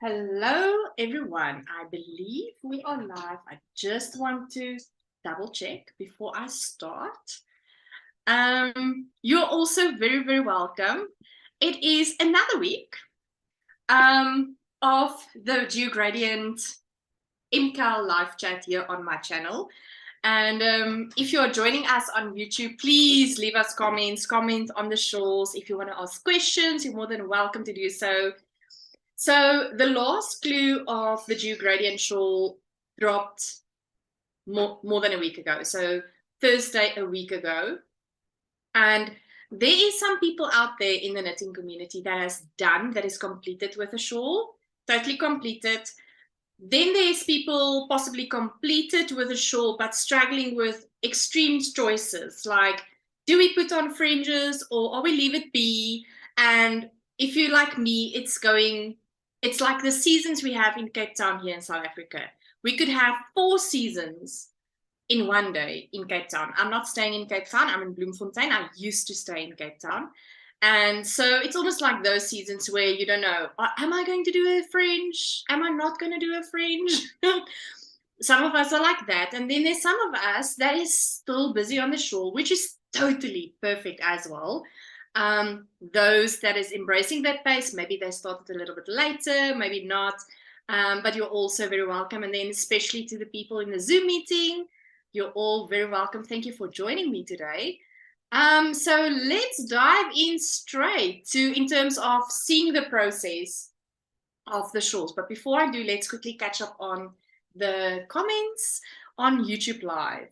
Hello, everyone. I believe we are live. I just want to double check before I start. You're also very, very welcome. It is another week of the Geogradient Mkal live chat here on my channel. And if you're joining us on YouTube, please leave us comments, comment on the shows. If you want to ask questions, you're more than welcome to do so. So the last clue of the Geogradient shawl dropped more than a week ago. So Thursday, a week ago. And there is some people out there in the knitting community that is completed with a shawl, totally completed. Then there's people possibly completed with a shawl, but struggling with extreme choices, like, do we put on fringes or we leave it be? And if you're like me, it's like the seasons we have in Cape Town here in South Africa. We could have 4 seasons in one day in Cape Town. I'm not staying in Cape Town. I'm in Bloemfontein. I used to stay in Cape Town. And so it's almost like those seasons where you don't know, am I going to do a fringe? Am I not going to do a fringe? Some of us are like that. And then there's some of us that is still busy on the shawl, which is totally perfect as well. Those that is embracing that pace, maybe they started a little bit later, maybe not. But you're also very welcome. And then especially to the people in the Zoom meeting, you're all very welcome. Thank you for joining me today. So let's dive in straight in terms of seeing the process of the shawls. But before I do, let's quickly catch up on the comments on YouTube Live.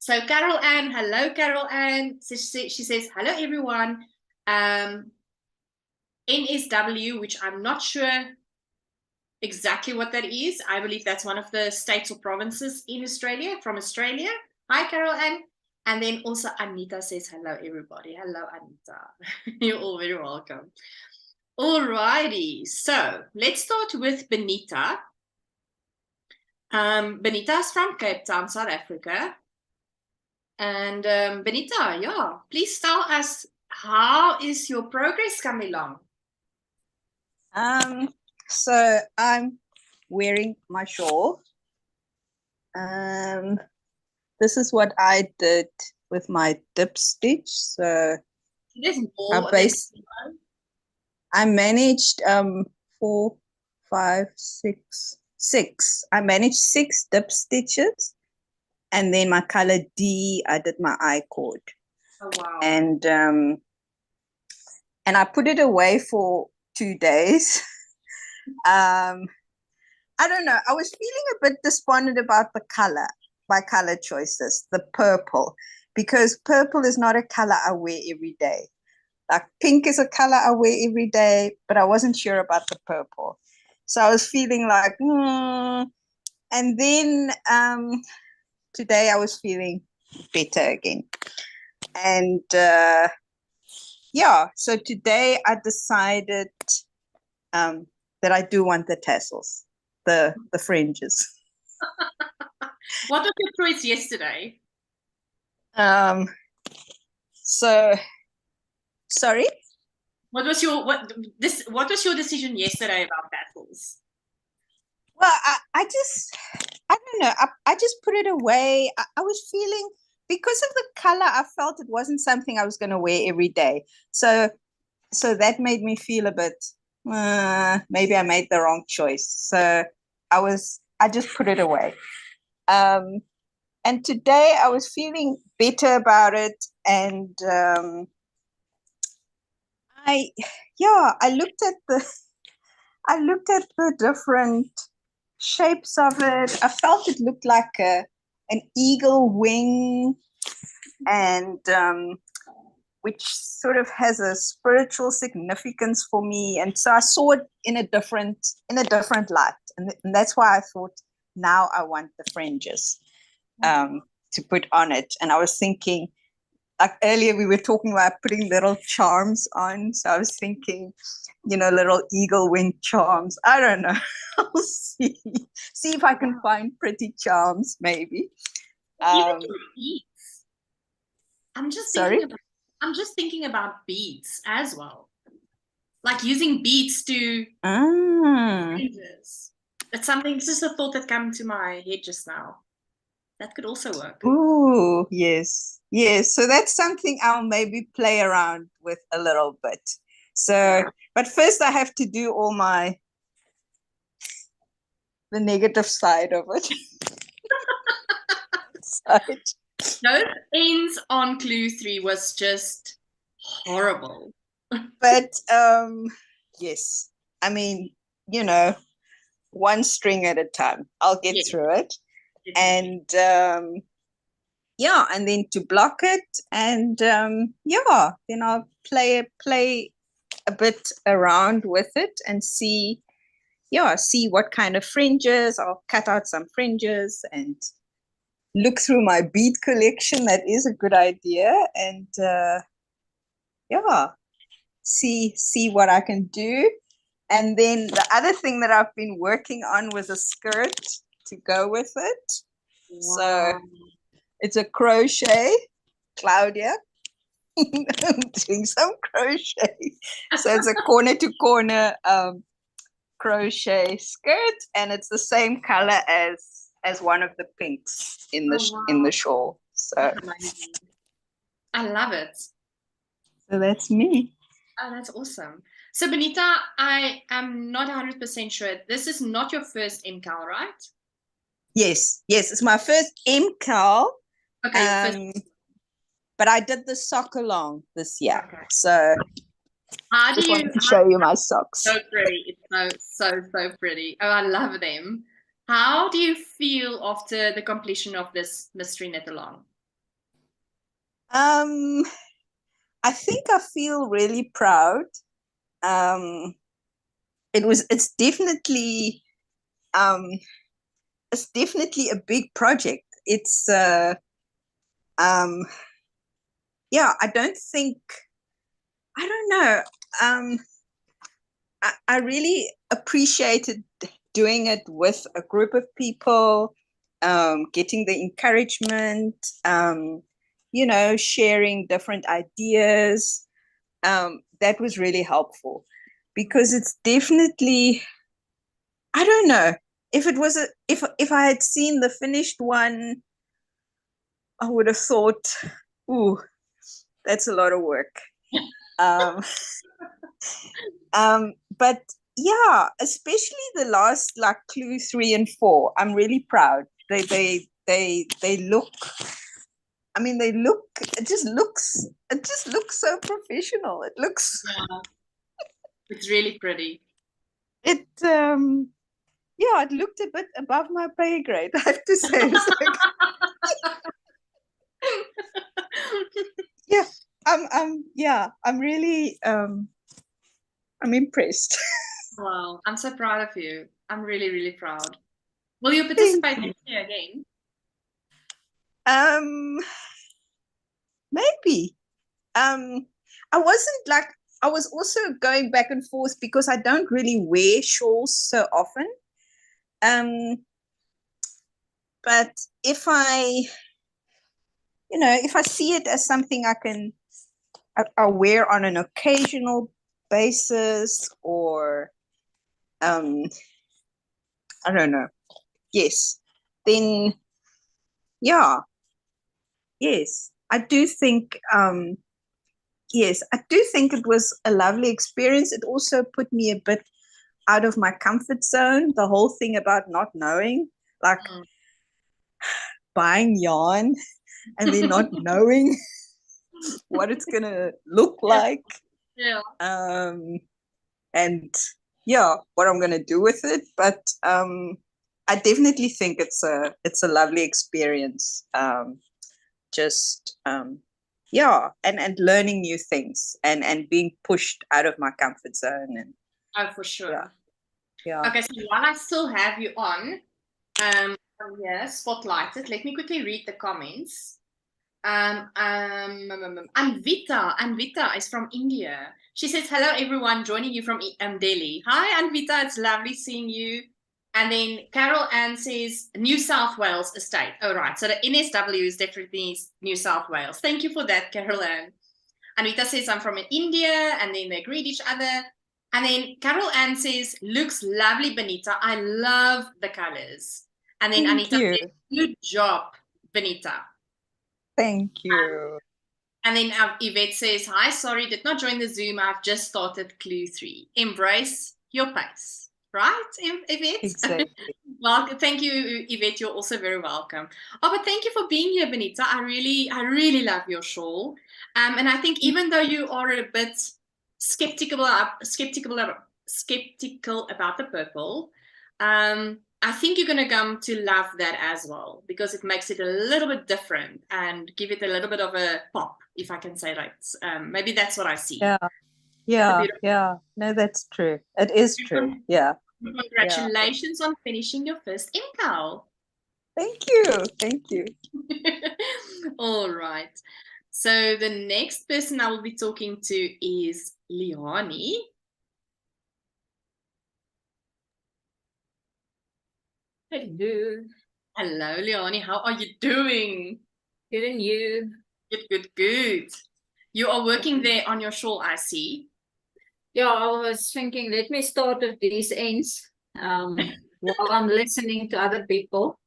So Carol Ann, hello Carol Ann. She says, hello everyone. NSW, which I'm not sure exactly what that is. I believe that's one of the states or provinces in Australia, from Australia. Hi Carol Ann. And then also Anita says, hello, everybody. Hello, Anita. You're all very welcome. All righty. So let's start with Benita. Benita is from Cape Town, South Africa. And Benita, yeah, please tell us, how is your progress coming along? So I'm wearing my shawl. This is what I did with my dip stitch. So I managed 4, 5, 6, 6. I managed 6 dip stitches, and then my color D, I did my I cord. Oh wow! And I put it away for 2 days. I don't know. I was feeling a bit despondent about the color. My color choices, the purple, because purple is not a color I wear every day. Like pink is a color I wear every day, but I wasn't sure about the purple. So I was feeling like, And then today I was feeling better again. And so today I decided that I do want the tassels, the fringes. What was your choice yesterday? Sorry? What was your decision yesterday about tassels? Well, I don't know. I just put it away. I was feeling, because of the color, I felt it wasn't something I was going to wear every day. So that made me feel a bit, maybe I made the wrong choice. So I just put it away. And today I was feeling better about it. And I looked at the different shapes of it. I felt it looked like an eagle wing, and which sort of has a spiritual significance for me. And so I saw it in a different light, and that's why I thought, now I want the fringes to put on it. And I was thinking, like earlier we were talking about putting little charms on, so I was thinking, little eagle wing charms. I don't know. I'll see if I can find pretty charms, maybe. Even beads. I'm just sorry? I'm just thinking about beads as well. like using beads to Ah. fringes. It's something, it's just a thought that came to my head just now. That could also work. Ooh, yes. Yes. So that's something I'll maybe play around with a little bit. So, but first I have to do all the negative side of it. Those ends on clue 3 was just horrible. But yes, I mean, one string at a time. I'll get Yes, through it. definitely. And yeah, and then to block it, and yeah, then I'll play a bit around with it and see what kind of fringes. I'll cut out some fringes and look through my bead collection. That is a good idea. And yeah, see what I can do. And then the other thing that I've been working on was a skirt to go with it. Wow. So it's a crochet, Claudia. Doing some crochet. So it's a corner to corner crochet skirt, and it's the same color as one of the pinks in the shawl. So That's amazing. I love it. So that's me. Oh, that's awesome. So, Benita, I am not 100% sure. This is not your first Mkal, right? Yes, it's my first Mkal. Okay, your first. But I did the sock along this year. Okay. So How do just you wanted to show you my socks. So pretty. It's so pretty. Oh, I love them. How do you feel after the completion of this mystery knit along? I think I feel really proud. It's definitely a big project. It's yeah, I don't know. I really appreciated doing it with a group of people, getting the encouragement, sharing different ideas. That was really helpful because it's definitely, I don't know, if I had seen the finished one, I would have thought, ooh, that's a lot of work. Um, but yeah, especially the last, like, clue 3 and 4, I'm really proud. They look, I mean, it just looks so professional. It looks, Yeah. It's really pretty. it yeah, it looked a bit above my pay grade, I have to say. It's like, yeah, I'm really I'm impressed. Wow, I'm so proud of you. I'm really proud. Will you participate next year again? Maybe. I wasn't like, I was also going back and forth because I don't really wear shawls so often. But if I see it as something I'll wear on an occasional basis, or I don't know. Yes. Then yeah. Yes. I do think it was a lovely experience. It also put me a bit out of my comfort zone. The whole thing about not knowing, like buying yarn and then not knowing what it's gonna look like. Yeah. And yeah, what I'm gonna do with it. But I definitely think it's a lovely experience. Just yeah, and learning new things and being pushed out of my comfort zone. And Oh, for sure. Yeah. Okay, so while I still have you on, yeah, spotlighted, let me quickly read the comments. Anvita is from India. She says, hello everyone, joining you from Delhi. Hi Anvita, it's lovely seeing you. And then Carol Ann says, New South Wales estate. Oh, right. So the NSW is definitely New South Wales. Thank you for that, Carol Ann. Anvita says, I'm from India. And then they greet each other. And then Carol Ann says, looks lovely, Benita. I love the colors. And then Thank Anita you. says, good job, Benita. Thank you. And then Yvette says, hi, sorry, did not join the Zoom. I've just started clue 3. Embrace your pace. Right, Yvette? Exactly. Well, thank you, Yvette. You're also very welcome. Oh, but thank you for being here, Benita. I really love your shawl. And I think even though you are a bit skeptical about the purple, I think you're going to come to love that as well, because it makes it a little bit different and give it a little bit of a pop, if I can say that. Maybe that's what I see. Yeah. No, that's true. It is true. Yeah. Congratulations on finishing your first Mkal. Thank you. Thank you. All right. So the next person I will be talking to is Leonie. Hello. Hello, Leonie. How are you doing? Good, and you? Good. You are working there on your shawl, I see. Yeah, I was thinking, let me start with these ends while I'm listening to other people.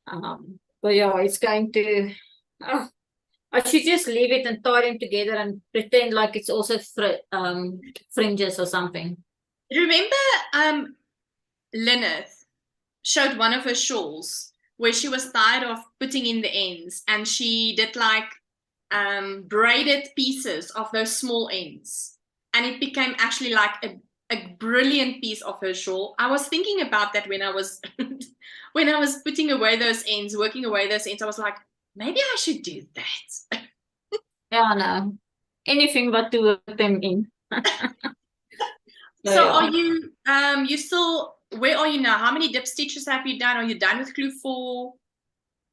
But yeah, it's going to... Oh, I should just leave it and tie them together and pretend like it's also fringes or something. Remember Lyneth showed one of her shawls where she was tired of putting in the ends, and she did like braided pieces of those small ends, and it became actually like a brilliant piece of her shawl. I was thinking about that when I was when I was putting away those ends, working away those ends. I was like, maybe I should do that. Yeah, no. Anything but to work them in. So are you you still, where are you now? How many dip stitches have you done? Are you done with clue 4?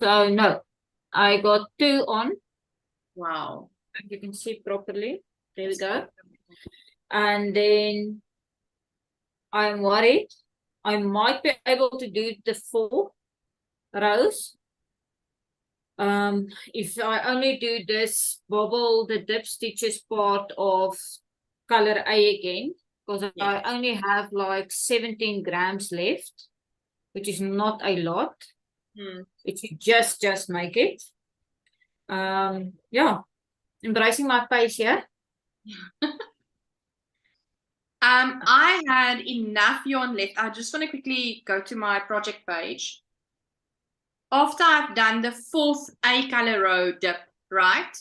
So no, I got 2 on. Wow. If you can see properly. There we go. And then I'm worried I might be able to do the 4 rows. If I only do this bobble, the dip stitches part of color A again, because I only have like 17 grams left, which is not a lot. It should just make it. Yeah, embracing my pace, yeah. I had enough yarn left. I just want to quickly go to my project page. After I've done the 4th A color row dip, right?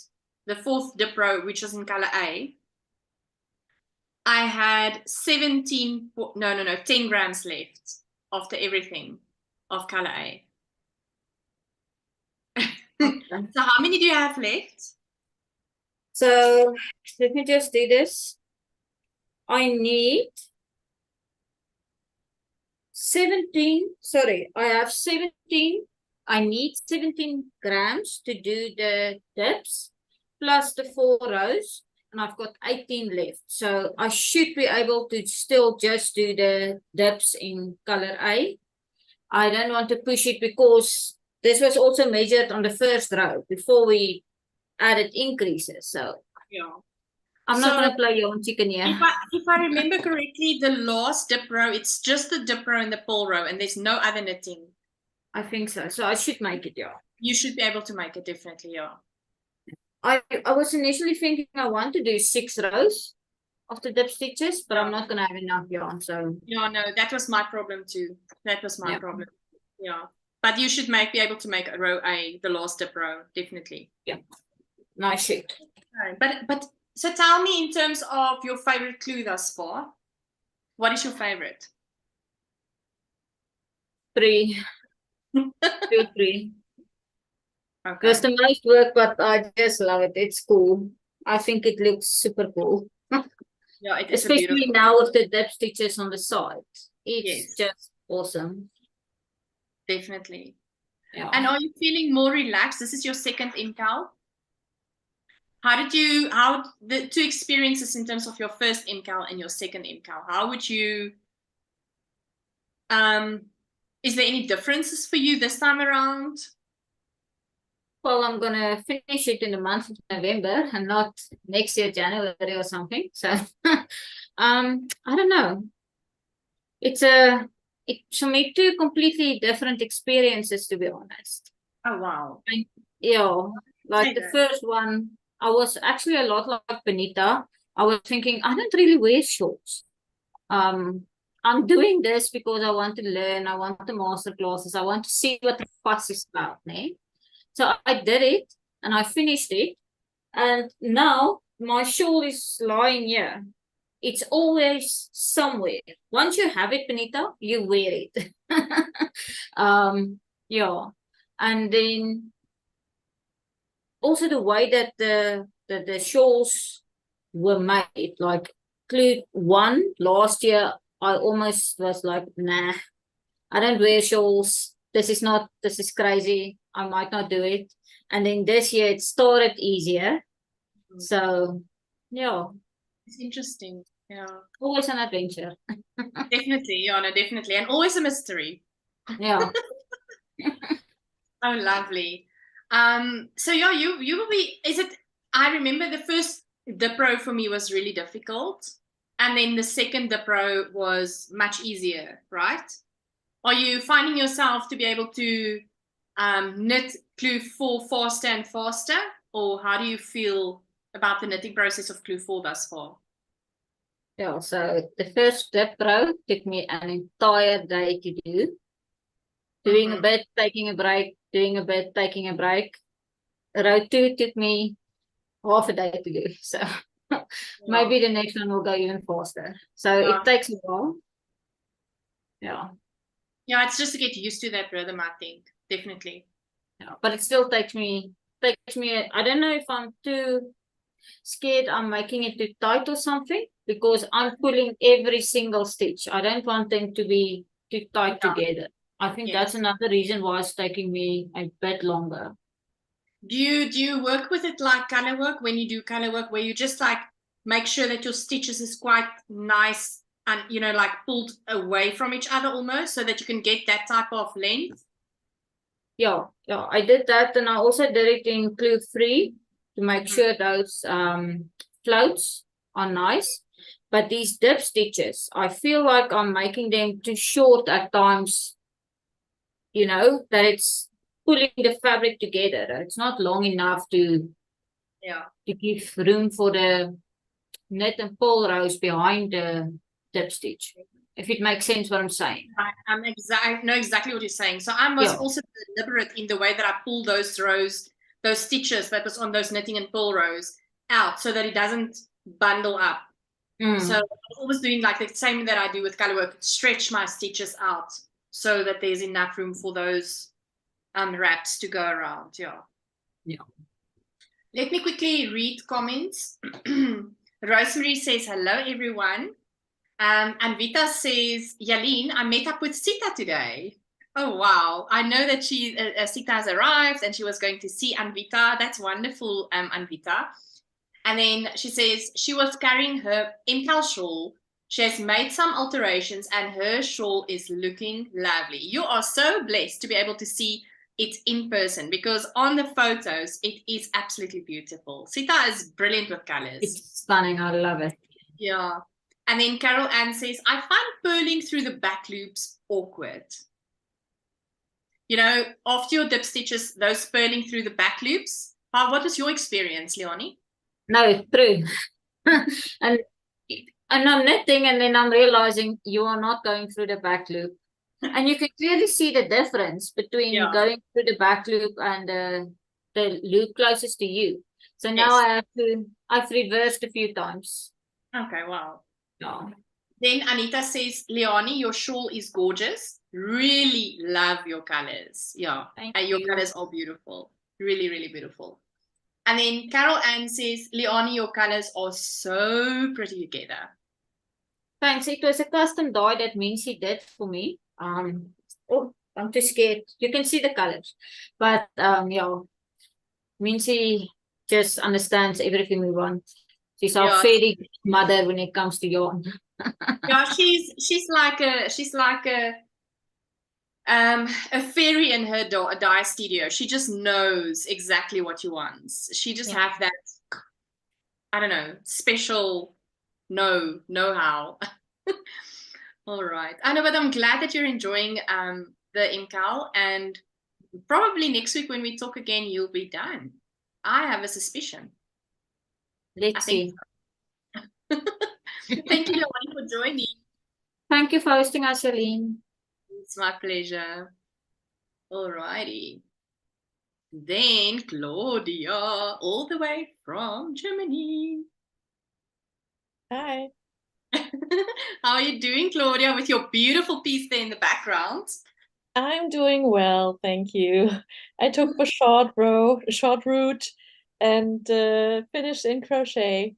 The 4th dip row, which is in color A, I had 10 grams left after everything of color A. Okay. So how many do you have left? So let me just do this. I need 17, sorry, I have 17. I need 17 grams to do the dips plus the 4 rows, and I've got 18 left. So I should be able to still just do the dips in color A. I don't want to push it because this was also measured on the first row before we added increases. So yeah, I'm not going to play your own chicken here. If I remember correctly, the last dip row, it's just the dip row and the pull row, and there's no other knitting. I think so. So I should make it, yeah. You should be able to make it, definitely, yeah. I was initially thinking I want to do 6 rows of the dip stitches, but I'm not going to have enough yarn. So yeah, no, that was my problem too. That was my problem. Yeah, but you should be able to make a row A, the last dip row, definitely. Yeah, nice shit. But so tell me, in terms of your favorite clue thus far, what is your favorite? 3. 2, 3. Okay. It's the most work, but I just love it. It's cool. I think it looks super cool. Yeah, it is especially now with the dip stitches on the side. It's just awesome. Definitely. Yeah. And are you feeling more relaxed? This is your second Mkal. How the 2 experiences in terms of your first Mkal and your second Mkal? How would you, is there any differences for you this time around? Well, I'm going to finish it in the month of November and not next year, January or something. So I don't know. It's for me two completely different experiences, to be honest. Oh wow. Yeah, like Say the that. first one, I was actually a lot like Benita. I was thinking, I don't really wear shorts. I'm doing this because I want to learn, I want the master classes, I want to see what the fuss is about, né? So I did it and I finished it. And now my shawl is lying here. It's always somewhere. Once you have it, Benita, you wear it. Yeah. And then also the way that the shawls were made, like Clue one last year, I almost was like, nah, I don't wear shawls. This is crazy. I might not do it. And then this year it started easier. So yeah, It's interesting. Yeah. always an adventure. Definitely, yeah, no, definitely. And always a mystery. Yeah. Oh, lovely. So yeah, you will be, is it, I remember the first Dipro for me was really difficult. And then the second Dipro was much easier, right? Are you finding yourself to be able to knit Clue 4 faster and faster? Or how do you feel about the knitting process of Clue 4 thus far? Yeah, so the first step row took me an entire day to do. Doing a bit, taking a break, doing a bit, taking a break. Row two took me half a day to do. So Yeah. maybe the next one will go even faster. So Yeah. it takes a while. Yeah. Yeah, it's just to get used to that rhythm, I think. Definitely. Yeah. But it still takes me I don't know if I'm too scared I'm making it too tight or something because I'm pulling every single stitch. I don't want them to be too tight Yeah. together. I think that's Yes. another reason why it's taking me a bit longer. Do you work with it like color work when you do color work where you just like make sure that your stitches is quite nice and like pulled away from each other almost so that you can get that type of length? Yeah, I did that and I also did it in Clue 3 to make sure those floats are nice. But these dip stitches, I feel like I'm making them too short at times, that it's pulling the fabric together. It's not long enough to Yeah. give room for the knit and pull rows behind the dip stitch. If it makes sense what I'm saying. I know exactly what you're saying. So I was Yeah. also deliberate in the way that I pull those rows, those stitches that was on those knitting and pull rows out so that it doesn't bundle up. So I was always doing like the same that I do with color work, stretch my stitches out so that there's enough room for those wraps to go around. Yeah. Let me quickly read comments. Rosemary says, hello, everyone. And Vita says, Jalene, I met up with Sita today. Oh, wow. I know that Sita has arrived and she was going to see Anvita. That's wonderful, Anvita. And then she says she was carrying her Mkal shawl. She has made some alterations and her shawl is looking lovely. You are so blessed to be able to see it in person because on the photos, it is absolutely beautiful. Sita is brilliant with colors. It's stunning. I love it. Yeah. And then Carol Ann says, I find purling through the back loops awkward. After your dip stitches, those purling through the back loops. What was your experience, Leonie? No, true. and I'm knitting and then I'm realizing you are not going through the back loop. And you can clearly see the difference between going through the back loop and the loop closest to you. So now I've reversed a few times. Okay, wow. Yeah. Then Anita says, Leonie, your shawl is gorgeous. Really love your colors. Yeah. And your colors are beautiful. Really, really beautiful. And then Carol Ann says, Leonie, your colors are so pretty together. Thanks. It was a custom dye that Mincy did for me. I'm too scared. You can see the colors. But yeah, Mincy just understands everything we want. She's our fairy mother when it comes to yarn. Yeah, she's like a fairy in her dye studio. She just knows exactly what you want. She just have that, I don't know, special know how. All right. I know, but I'm glad that you're enjoying the Mkal, and probably next week when we talk again, you'll be done. I have a suspicion. I Let's think see. so. Thank you, Jalene, for joining. Thank you for hosting us, Jalene. It's my pleasure. All righty. Then Claudia, all the way from Germany. Hi, How are you doing, Claudia, with your beautiful piece there in the background? I'm doing well, thank you. I took the short route, and finished in crochet.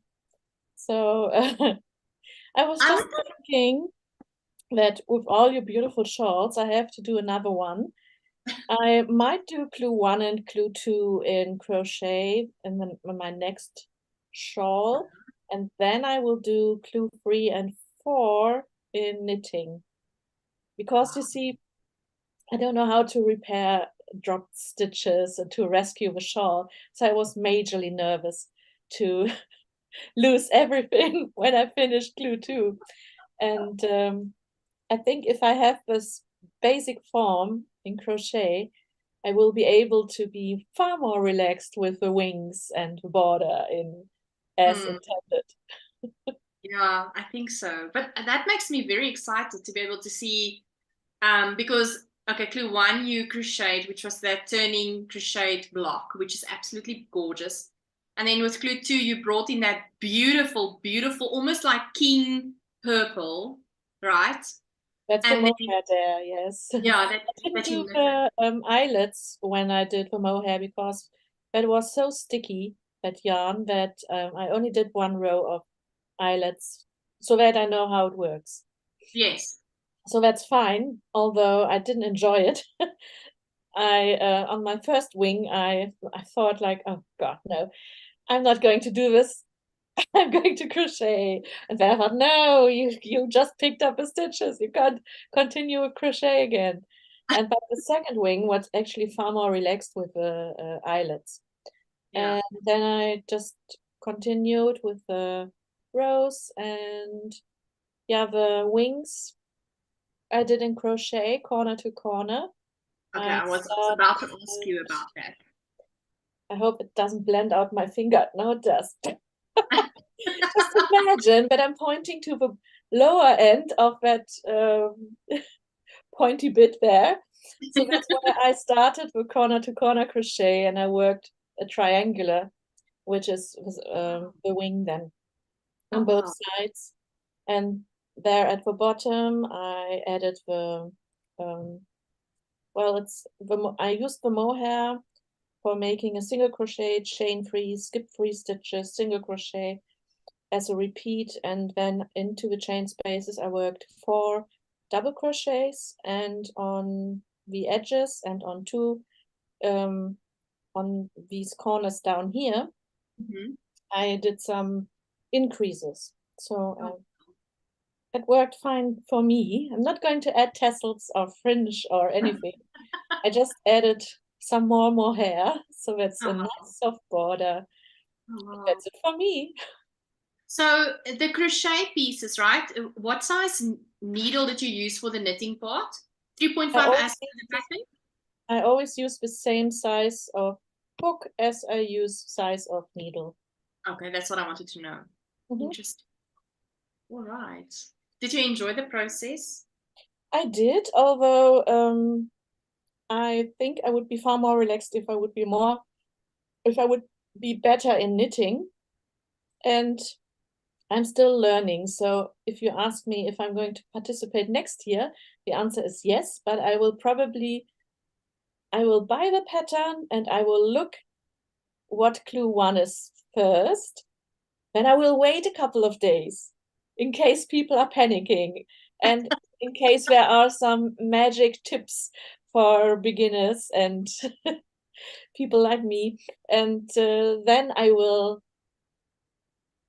So I was just thinking that with all your beautiful shawls, I have to do another one. I might do clue 1 and clue 2 in crochet in my next shawl, and then I will do clue 3 and 4 in knitting. Because you see, I don't know how to repair dropped stitches and to rescue the shawl. So I was majorly nervous to lose everything when I finished clue 2. And I think if I have this basic form in crochet, I will be able to be far more relaxed with the wings and the border in as intended. Yeah, I think so. But that makes me very excited to be able to see, because, okay, clue 1, you crocheted, which was that turning crocheted block, which is absolutely gorgeous. And then with clue 2, you brought in that beautiful, beautiful, almost like king purple, right? That's the And then, mohair there, yes. yeah, I didn't that you do the eyelets when I did the mohair because it was so sticky, that yarn, that I only did 1 row of eyelets so that I know how it works. yes. So that's fine, although I didn't enjoy it. I on my first wing, I thought like, oh God, no, I'm not going to do this. I'm going to crochet. And then I thought, no, you just picked up the stitches. You can't continue with crochet again. And by the second wing was actually far more relaxed with the eyelets. Yeah. And then I just continued with the rows, and yeah, the wings I did in crochet corner to corner. Okay, I I was started, about to ask you about that. I hope it doesn't blend out my finger. No, it does. Just imagine that I'm pointing to the lower end of that pointy bit there. So that's why I started with corner to corner crochet, and I worked a triangular, which is the wing then on Oh, both wow. sides. And there at the bottom, I added the well, I used the mohair for making a single crochet, chain free, skip free stitches, single crochet as a repeat, and then into the chain spaces I worked 4 double crochets, and on the edges and on 2 on these corners down here I did some increases. So it worked fine for me. I'm not going to add tassels or fringe or anything. I just added some more mohair, so that's a nice soft border. That's it for me. So the crochet pieces, right? What size needle did you use for the knitting part? 3.5 as per the pattern? I always use the same size of hook as I use size of needle. Okay, that's what I wanted to know. Interesting. All right. Did you enjoy the process? I did, although I think I would be far more relaxed if I would be better in knitting. And I'm still learning. So if you ask me if I'm going to participate next year, the answer is yes, but I will buy the pattern and I will look what clue 1 is first. Then I will wait a couple of days in case people are panicking and in case there are some magic tips for beginners and people like me. And then I will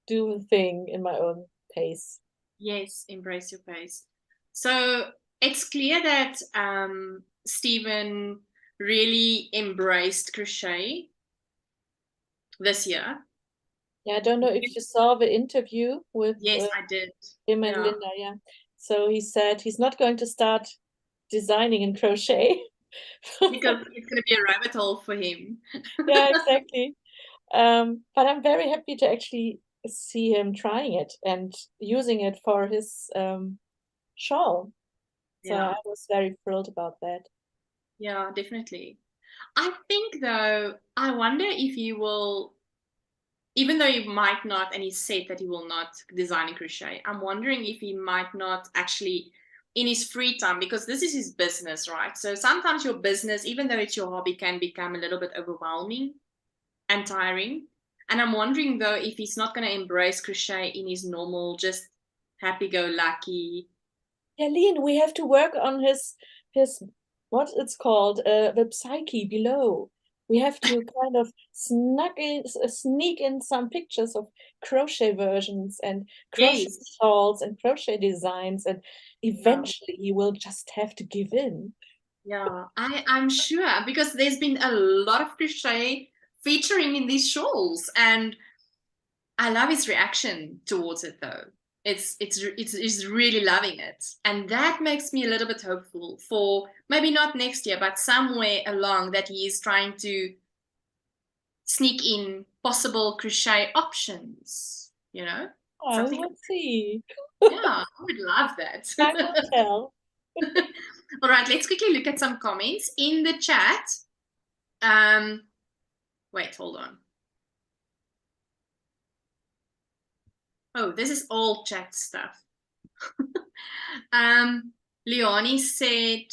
do the thing in my own pace. Yes, embrace your pace. So it's clear that Stephen really embraced crochet this year. Yeah, I don't know if you saw the interview with Yes, I did. him and Yeah. Linda. Yeah. So he said he's not going to start designing in crochet. Because it's going to be a rabbit hole for him. Yeah, exactly. But I'm very happy to actually see him trying it and using it for his shawl. So Yeah. I was very thrilled about that. Yeah, definitely. I think though, I wonder if he will, even though he might not, and he said that he will not design in crochet, I'm wondering if he might not actually in his free time, because this is his business, right? So sometimes your business, even though it's your hobby, can become a little bit overwhelming and tiring. And I'm wondering though if he's not going to embrace crochet in his normal, just happy-go-lucky. Yeah, Lean, we have to work on his what it's called, the psyche below. We have to kind of sneak in some pictures of crochet versions and crochet Yes. shawls and crochet designs, and Yeah. eventually he will just have to give in. Yeah, I'm sure, because there's been a lot of crochet featuring in these shawls, and I love his reaction towards it though. He's really loving it, and that makes me a little bit hopeful for maybe not next year, but somewhere along that he is trying to sneak in possible crochet options. I Something. will see. Yeah, I would love that. I will tell. All right, let's quickly look at some comments in the chat. Wait, hold on. Oh, this is all chat stuff. Leonie said,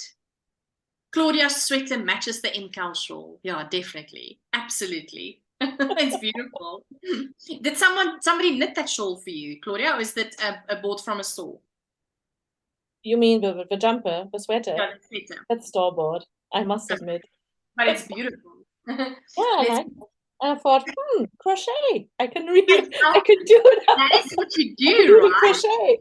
Claudia's sweater matches the Mkal shawl. Yeah, definitely. Absolutely. It's beautiful. Did somebody knit that shawl for you, Claudia, or is that a bought from a store? You mean the jumper, the sweater? Yeah, the sweater. That's store-bought, I must admit. But it's beautiful. Yeah, I like it. And I thought, crochet. I can do that. That is what you I can do, do the right? crochet.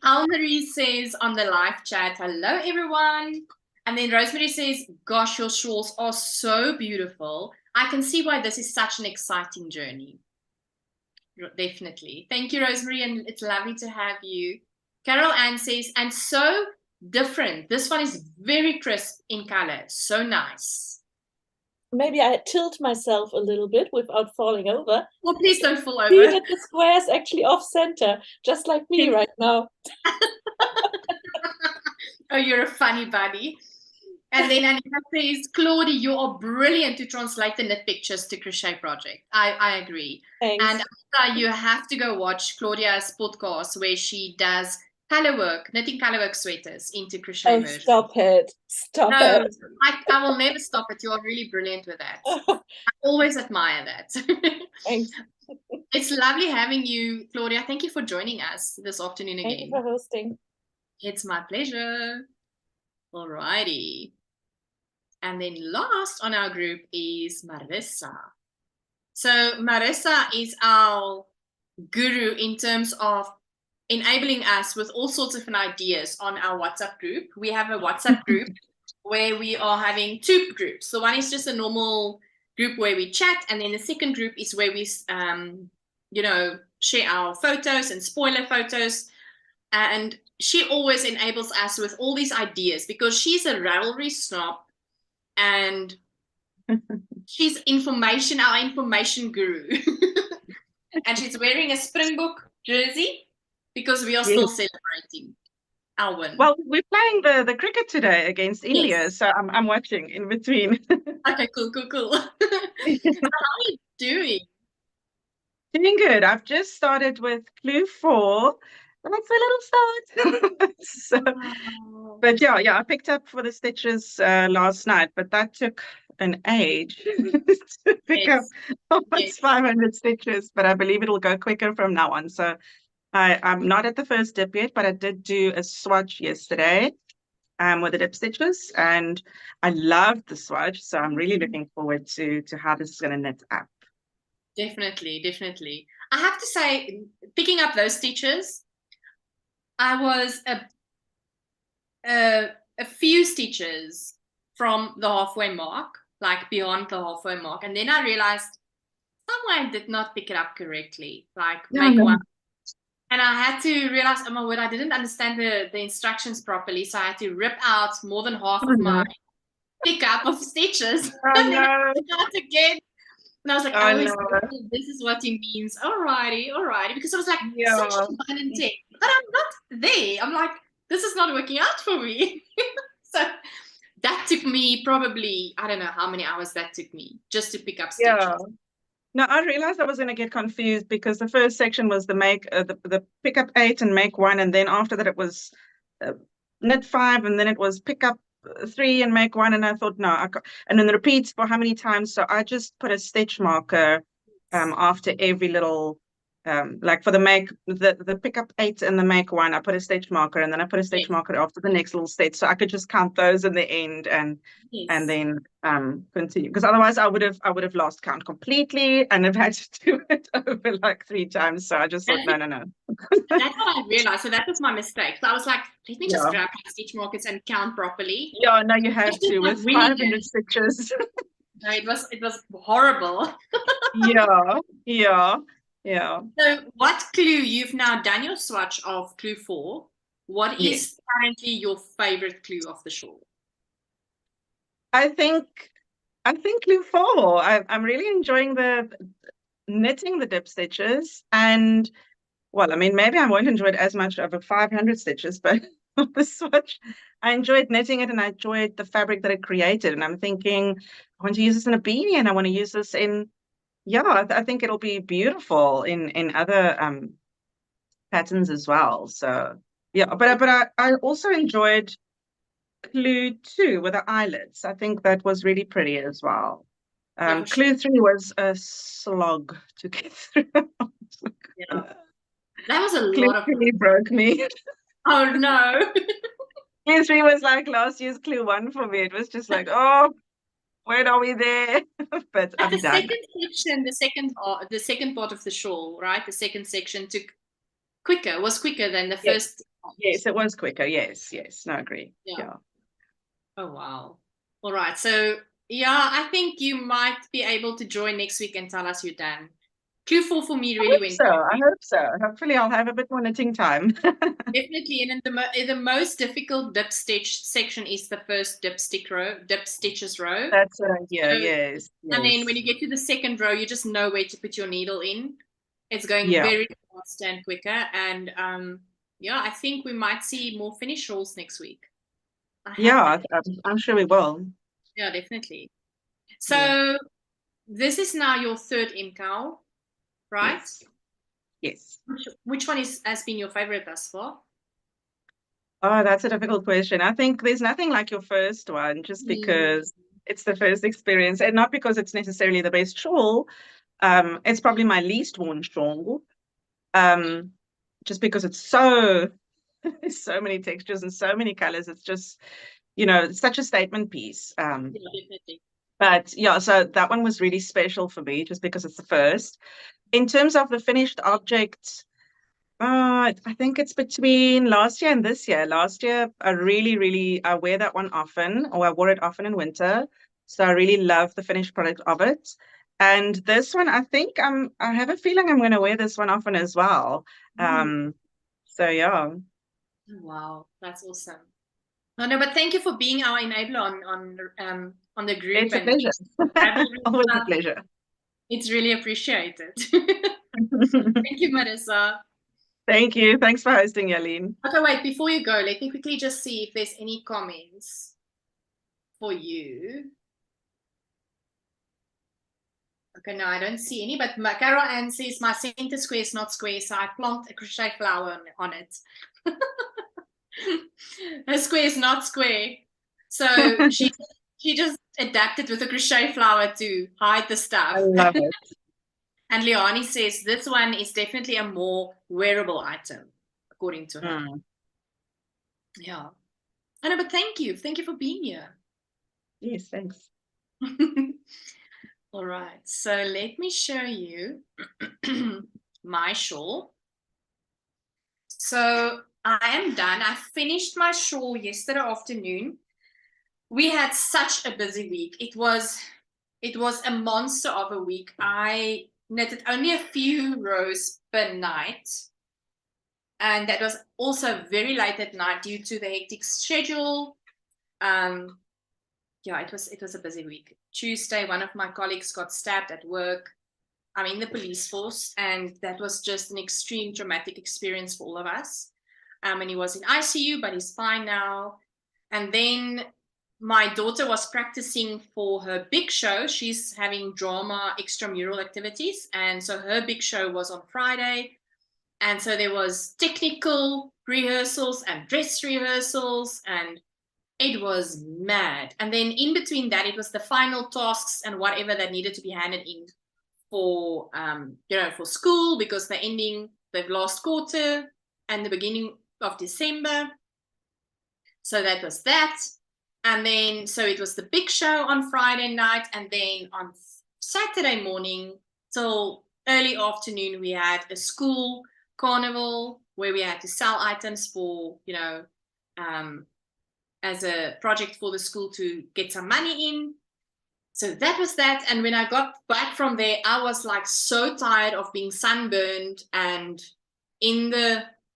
Almarie says on the live chat, hello everyone. And then Rosemary says, gosh, your shawls are so beautiful. I can see why this is such an exciting journey. Definitely. Thank you, Rosemary, and it's lovely to have you. Carol Ann says, and so different. This one is very crisp in color. So nice. Maybe I tilt myself a little bit without falling over. Well, please don't fall over. See that the square is actually off center, just like me right now. Oh, you're a funny buddy. And then Anita says, Claudia, you are brilliant to translate the knit pictures to crochet project. I agree. Thanks. And Anita, you have to go watch Claudia's podcast where she does color work, knitting color work sweaters into crochet versions. Stop it. Stop it. I will never stop it. You are really brilliant with that. I always admire that. Thanks. It's lovely having you, Claudia. Thank you for joining us this afternoon again. Thank you for hosting. It's my pleasure. Alrighty. And then last on our group is Marissa. So Marissa is our guru in terms of enabling us with all sorts of ideas on our WhatsApp group. We have a WhatsApp group where we are having two groups. So one is just a normal group where we chat, and then the second group is where we share our photos and spoiler photos. And she always enables us with all these ideas because she's a Ravelry snob and she's our information guru. And she's wearing a Springbok jersey because we are still celebrating our win. Well, we're playing the cricket today against India, so I'm watching in between. Okay, cool. How are you doing? Doing good. I've just started with clue 4. That's a little start. But yeah, I picked up for the stitches last night, but that took an age to pick up almost 500 stitches, but I believe it'll go quicker from now on. So I'm not at the first dip yet, but I did do a swatch yesterday with the dip stitches, and I loved the swatch. So I'm really looking forward to how this is going to knit up. Definitely. I have to say, picking up those stitches, I was a few stitches from the halfway mark, like beyond the halfway mark, and then I realized somewhere I did not pick it up correctly, like No, make no. one. And I had to realize, oh my word, I didn't understand the instructions properly. So I had to rip out more than half Oh, of no. my pickup of stitches. Oh, And then no. I start again. And I was like, Oh, oh, no. this is what he means. Alrighty. Because I was like, Yeah. section 9 and 10. But I'm not there. I'm like, this is not working out for me. So that took me probably, I don't know how many hours that took me just to pick up stitches. Yeah. No, I realized I was going to get confused because the first section was the pick up 8 and make 1, and then after that it was knit 5, and then it was pick up 3 and make 1, and I thought no, and then the repeats for how many times. So I just put a stitch marker after every little like for the pick up 8 and the make 1, I put a stitch marker, and then I put a stitch marker after the next little stitch, so I could just count those in the end and then continue, because otherwise I would have lost count completely and have had to do it over like 3 times. So I just thought no. That's what I realized. So that was my mistake. So I was like, let me just Yeah. grab my stitch markers and count properly. Yeah, no, you have to with Winging 500 it. stitches. No, it was horrible. Yeah. So what clue, you've now done your swatch of clue 4. What is Yes. currently your favorite clue of the shawl? I think clue 4. I'm really enjoying the knitting the dip stitches, and well, I mean, maybe I won't enjoy it as much over 500 stitches, but the swatch, I enjoyed knitting it, and I enjoyed the fabric that it created. And I'm thinking, I want to use this in a beanie, and I want to use this in, I think it'll be beautiful in other patterns as well. So yeah, but I also enjoyed clue 2 with the eyelets. I think that was really pretty as well. Yeah, for Clue 3 was a slog to get through. Yeah. That was a Clue lot of 3 broke me. Oh no. Clue 3 was like last year's clue 1 for me. It was just like, oh, when are we there? But But I'm the done. second section, the second part of the shawl, right? The second section was quicker than the Yes. first. Yes, it was quicker. Yes. No, I agree. Yeah. Yeah. Oh wow. All right. So yeah, I think you might be able to join next week and tell us you're done. Clue 4 for me really went. I hope so. Hopefully I'll have a bit more knitting time. Definitely, and in the most difficult dip stitch section is the first dip stitches row. That's what I hear. So, Yes. And then when you get to the second row, you just know where to put your needle in. It's going very fast and quicker, and yeah, I think we might see more finished shawls next week. I'm sure we will. Yeah, definitely. So this is now your third Mkal, right? Yes. Which one has been your favorite thus far? Oh, that's a difficult question. I think there's nothing like your first one, just because it's the first experience, and not because it's necessarily the best shawl. It's probably my least worn shawl. Just because it's so many textures and so many colors. It's just, it's such a statement piece. Yeah, definitely. But yeah, so that one was really special for me just because it's the first. In terms of the finished object, I think it's between last year and this year. Last year, I wear that one often, or I wore it often in winter. So I really love the finished product of it. And this one, I think I have a feeling I'm going to wear this one often as well. So yeah. Wow, that's awesome. No, but thank you for being our enabler on the group. It's a pleasure. Always a pleasure. It's really appreciated. Thank you, Marissa. Thank you. Thanks for hosting, Jalene. Okay, wait, before you go, let me quickly just see if there's any comments for you. Okay, no, I don't see any, but Carol Ann says my center square is not square, so I plant a crochet flower on it. Her square is not square. So she just adapted with a crochet flower to hide the stuff. I love it. And Leonie says this one is definitely a more wearable item, according to her. Yeah. I know, but thank you. Thank you for being here. Yes, thanks. All right. So let me show you my shawl. So I am done. I finished my shawl yesterday afternoon. We had such a busy week. It was a monster of a week. I knitted only a few rows per night. And that was also very late at night due to the hectic schedule. Yeah, it was a busy week. Tuesday, one of my colleagues got stabbed at work. I'm in the police force, and that was just an extreme traumatic experience for all of us. And he was in ICU, but he's fine now. And then my daughter was practicing for her big show. She's having drama extramural activities, and so her big show was on Friday. And so there was technical rehearsals and dress rehearsals, and it was mad. And then in between that, it was the final tasks and whatever that needed to be handed in for for school, because they're ending the last quarter and the beginning of December. So that was that. And then so it was the big show on Friday night, and then on Saturday morning till early afternoon we had a school carnival where we had to sell items for as a project for the school to get some money in. So that was that. And when I got back from there, I was like so tired of being sunburned and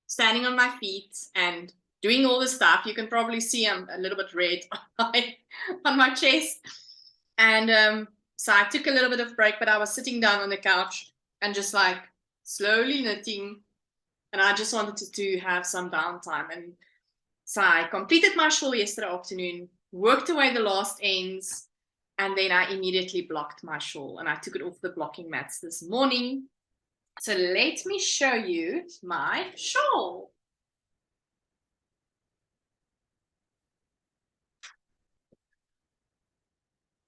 standing on my feet and doing all the stuff. You can probably see I'm a little bit red on my chest. And so I took a little bit of break, but I was sitting down on the couch and just like slowly knitting. And I just wanted to have some downtime. And so I completed my shawl yesterday afternoon, worked away the last ends, and then I immediately blocked my shawl, and I took it off the blocking mats this morning. So let me show you my shawl.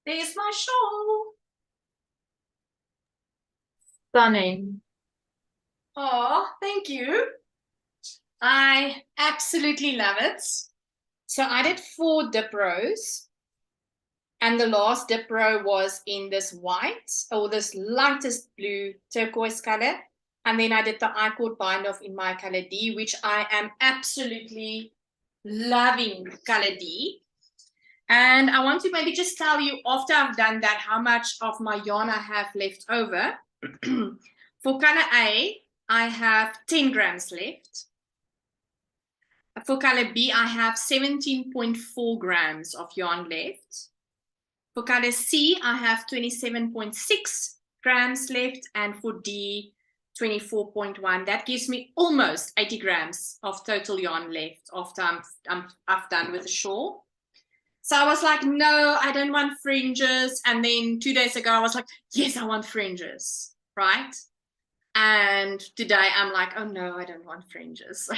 There's my shawl. Stunning. Oh, thank you. I absolutely love it. So I did 4 dip rows, and the last dip row was in this white, or this lightest blue turquoise color. And then I did the I-cord bind off in my color D, which I am absolutely loving color D. And I want to maybe just tell you, after I've done that, how much of my yarn I have left over. For color A, I have 10 grams left. For color B, I have 17.4 grams of yarn left. For color C, I have 27.6 grams left, and for D, 24.1. That gives me almost 80 grams of total yarn left after I've done with the shawl. So I was like, no, I don't want fringes. And then 2 days ago, I was like, yes, I want fringes, right? And today I'm like, oh no, I don't want fringes.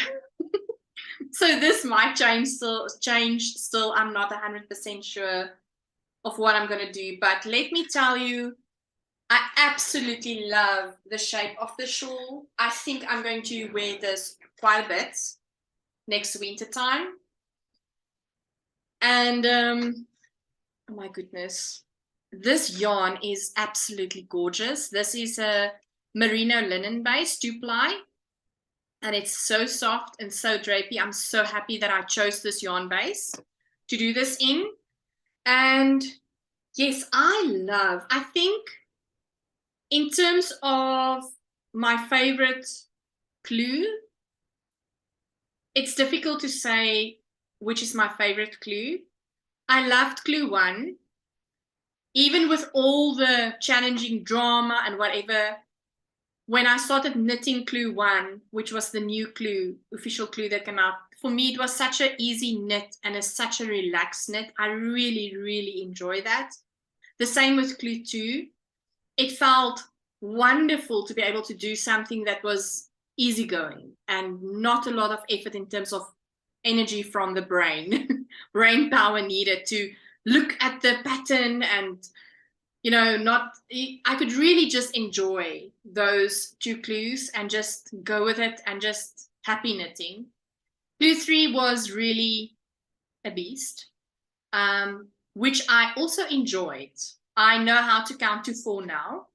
So this might change still. I'm not 100% sure of what I'm going to do. But let me tell you, I absolutely love the shape of the shawl. I think I'm going to wear this quite a bit next winter time. And oh my goodness, this yarn is absolutely gorgeous. This is a merino linen base 2-ply, and it's so soft and so drapey. I'm so happy that I chose this yarn base to do this in. And yes, I think in terms of my favorite clue, it's difficult to say which is my favorite clue. I loved clue 1. Even with all the challenging drama and whatever, when I started knitting clue 1, which was the new clue, official clue that came out, for me it was such an easy knit and such a relaxed knit. I really, really enjoy that. The same with clue 2. It felt wonderful to be able to do something that was easygoing and not a lot of effort in terms of energy from the brain, brain power needed to look at the pattern and, I could really just enjoy those 2 clues and just go with it and just happy knitting. Clue 3 was really a beast, which I also enjoyed. I know how to count to 4 now.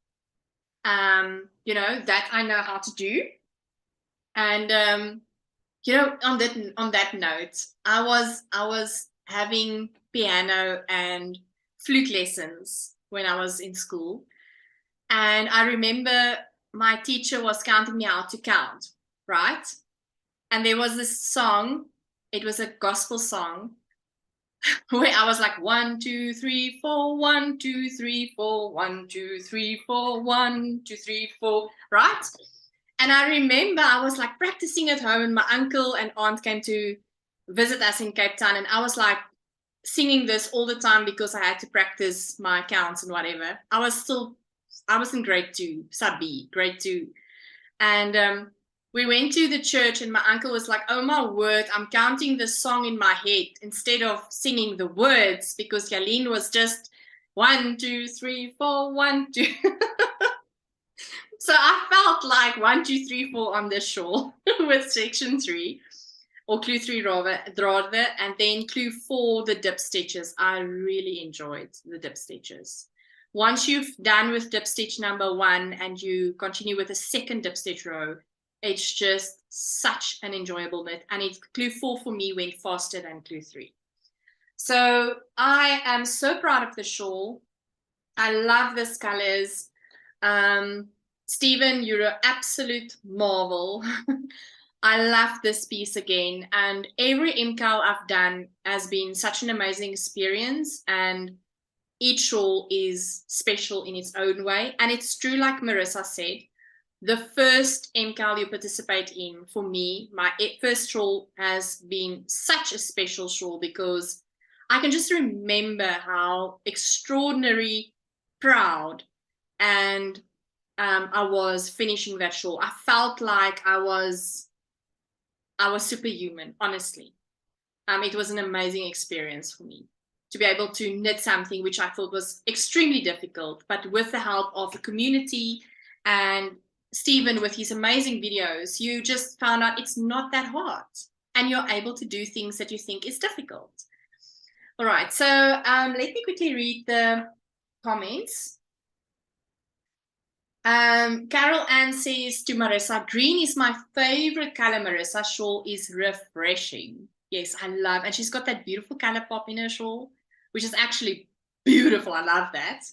That I know how to do. And on that note, I was having piano and flute lessons when I was in school. And I remember my teacher was counting me out to count, right? And there was this song, it was a gospel song, where I was like 1, 2, 3, 4, 1, 2, 3, 4, 1, 2, 3, 4, 1, 2, 3, 4, right? And I remember I was like practicing at home, and my uncle and aunt came to visit us in Cape Town, and I was like singing this all the time because I had to practice my counts and whatever. I was in grade 2, sub B, grade 2. And we went to the church, and my uncle was like, oh my word, I'm counting the song in my head instead of singing the words, because Jalene was just 1, 2, 3, 4, 1, 2. So I felt like 1, 2, 3, 4 on the shore with section 3, or clue 3 rather, and then clue 4, the dip stitches. I really enjoyed the dip stitches. Once you've done with dip stitch number 1 and you continue with a second dip stitch row, it's just such an enjoyable bit. And clue 4 for me went faster than clue 3. So I am so proud of the shawl. I love these colors. Stephen, you're an absolute marvel. I love this piece again, and every Mkal I've done has been such an amazing experience, and each shawl is special in its own way. And it's true, like Marissa said, the first Mkal you participate in, for me, my first shawl has been such a special shawl, because I can just remember how extraordinary proud and I was finishing that shawl. I felt like I was superhuman, honestly. It was an amazing experience for me to be able to knit something which I thought was extremely difficult, but with the help of the community and Stephen with his amazing videos, you just found out it's not that hard, and you're able to do things that you think is difficult. All right, so let me quickly read the comments. Carol Ann says to Marissa, green is my favorite color. Marissa, shawl is refreshing. Yes, I love, and she's got that beautiful color pop in her shawl, which is actually beautiful. I love that.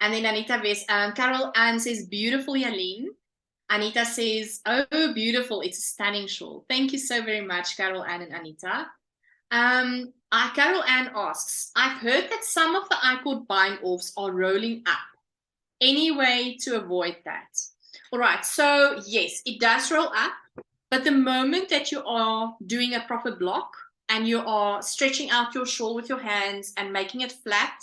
And then Anita Carol Ann says, beautiful, Jalene. Anita says, oh, beautiful. It's a stunning shawl. Thank you so very much, Carol Ann and Anita. Carol Ann asks, I've heard that some of the I-cord bind-offs are rolling up. Any way to avoid that? All right, so yes, it does roll up, but the moment that you are doing a proper block and you are stretching out your shawl with your hands and making it flat,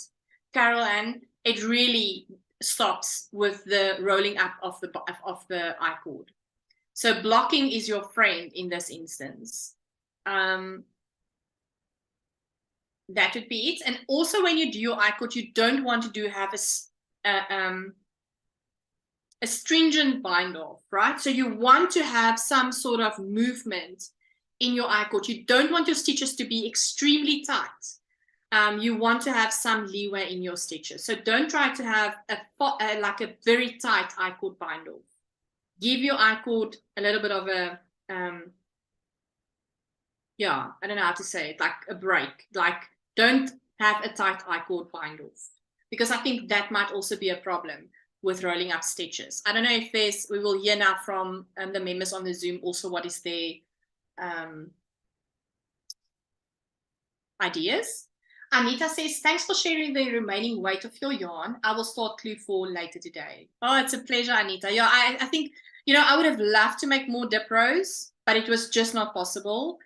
Carol Ann, it really stops with the rolling up of the I-cord. So blocking is your friend in this instance. That would be it. And also when you do your I-cord, you don't want to have a stringent bind off, right? So you want to have some sort of movement in your I-cord. You don't want your stitches to be extremely tight. You want to have some leeway in your stitches. So don't try to have like a very tight I-cord bind off. Give your I-cord a little bit of a, yeah, I don't know how to say it, like a break. Like don't have a tight I-cord bind off, because I think that might also be a problem with rolling up stitches. I don't know if we will hear now from the members on the Zoom also what is their ideas. Anita says, thanks for sharing the remaining weight of your yarn. I will start clue 4 later today. Oh, it's a pleasure, Anita. Yeah, I think, I would have loved to make more dip rows, but it was just not possible.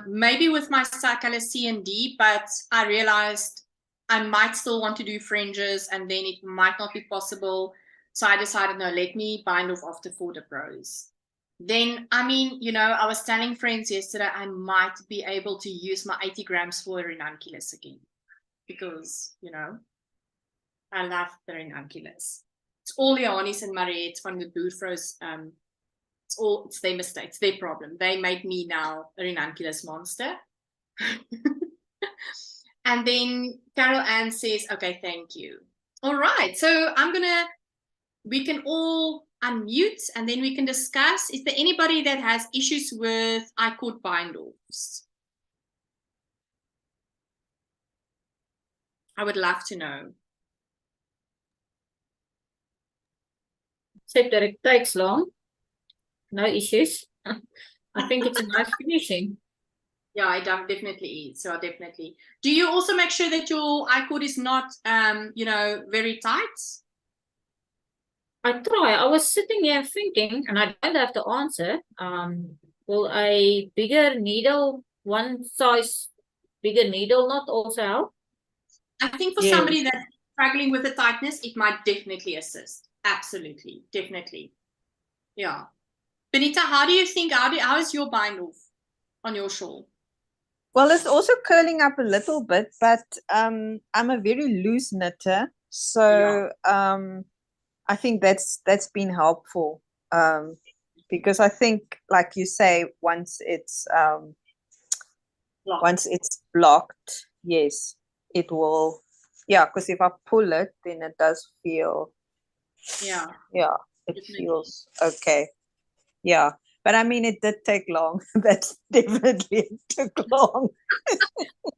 Maybe with my color C and D, but I realized I might still want to do fringes and then it might not be possible. So I decided, no, let me bind off after 4 dip rows. Then, I was telling friends yesterday, I might be able to use my 80 grams for a ranunculus again. Because, I love the ranunculus. It's all Johannes and Mariette from the Boerfroos. It's their mistake. It's their problem. They made me now a ranunculus monster. And then Carol Ann says, okay, thank you. All right. So we can all unmute and then we can discuss. Is there anybody that has issues with I-cord bind-offs? I would love to know. except that it takes long. No issues. I think it's a nice finishing. Yeah, it definitely is. So definitely. Do you also make sure that your I-cord is not, very tight? I try. I was sitting here thinking, and I don't have the answer. Will a bigger needle, one size bigger needle, not also help? I think for Yes. somebody that's struggling with the tightness, it might definitely assist. Absolutely, definitely. Yeah. Benita, how do you think? How is your bind off on your shawl? Well, it's also curling up a little bit, but I'm a very loose knitter, so I think that's been helpful. Because I think, like you say, once it's blocked, yes, it will. Yeah, because if I pull it, then it does feel. Yeah. Yeah, it Definitely. feels okay. Yeah, but I mean, it did take long. That's definitely it took long.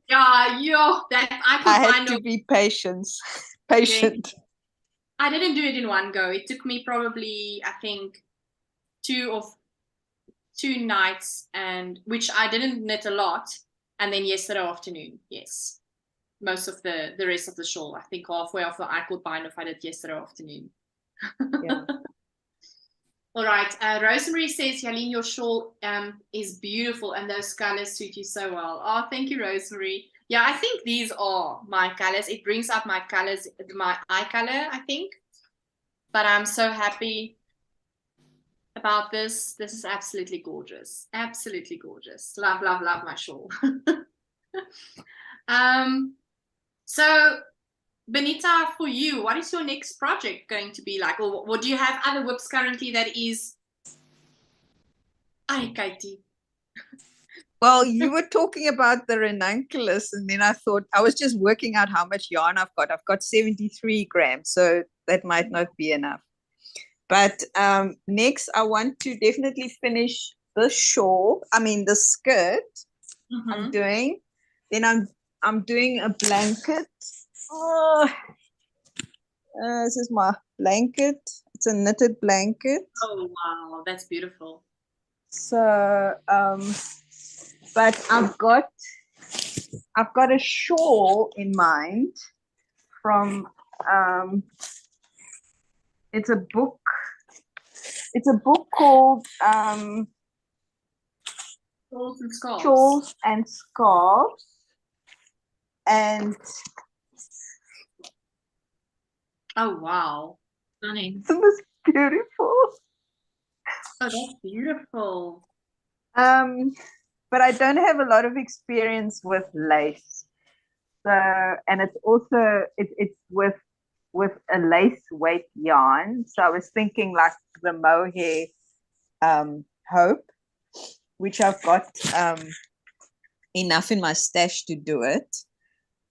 Yeah, I had to be patient. I didn't do it in one go. It took me probably, I think, two nights, and which I didn't knit a lot, and then yesterday afternoon, yes, most of the rest of the shawl. I think halfway of the I-cord bind off I did yesterday afternoon. Yeah. All right. Rosemary says, Jalene, your shawl is beautiful, and those colors suit you so well. Oh, thank you, Rosemary. Yeah, I think these are my colors. It brings out my colors, my eye color, I think. But I'm so happy about this. This is absolutely gorgeous. Absolutely gorgeous. Love, love, love my shawl. So Benita, for you, what is your next project going to be like? Or do you have other whips currently that is... Ay, Katie. Well, you were talking about the ranunculus, and then I thought I was just working out how much yarn I've got. I've got 73 grams, so that might not be enough. But next, I want to definitely finish the shawl. I mean, the skirt. I'm doing. Then I'm doing a blanket. Oh, this is my blanket. It's a knitted blanket. Oh wow, that's beautiful. So, but I've got a shawl in mind from it's a book called Shawls and scarves. Shawls and Scarves, and oh wow, Stunning. it was beautiful. Oh, that's beautiful. But I don't have a lot of experience with lace. So, and it's also it's with a lace weight yarn. So I was thinking like the mohair hope, which I've got enough in my stash to do it,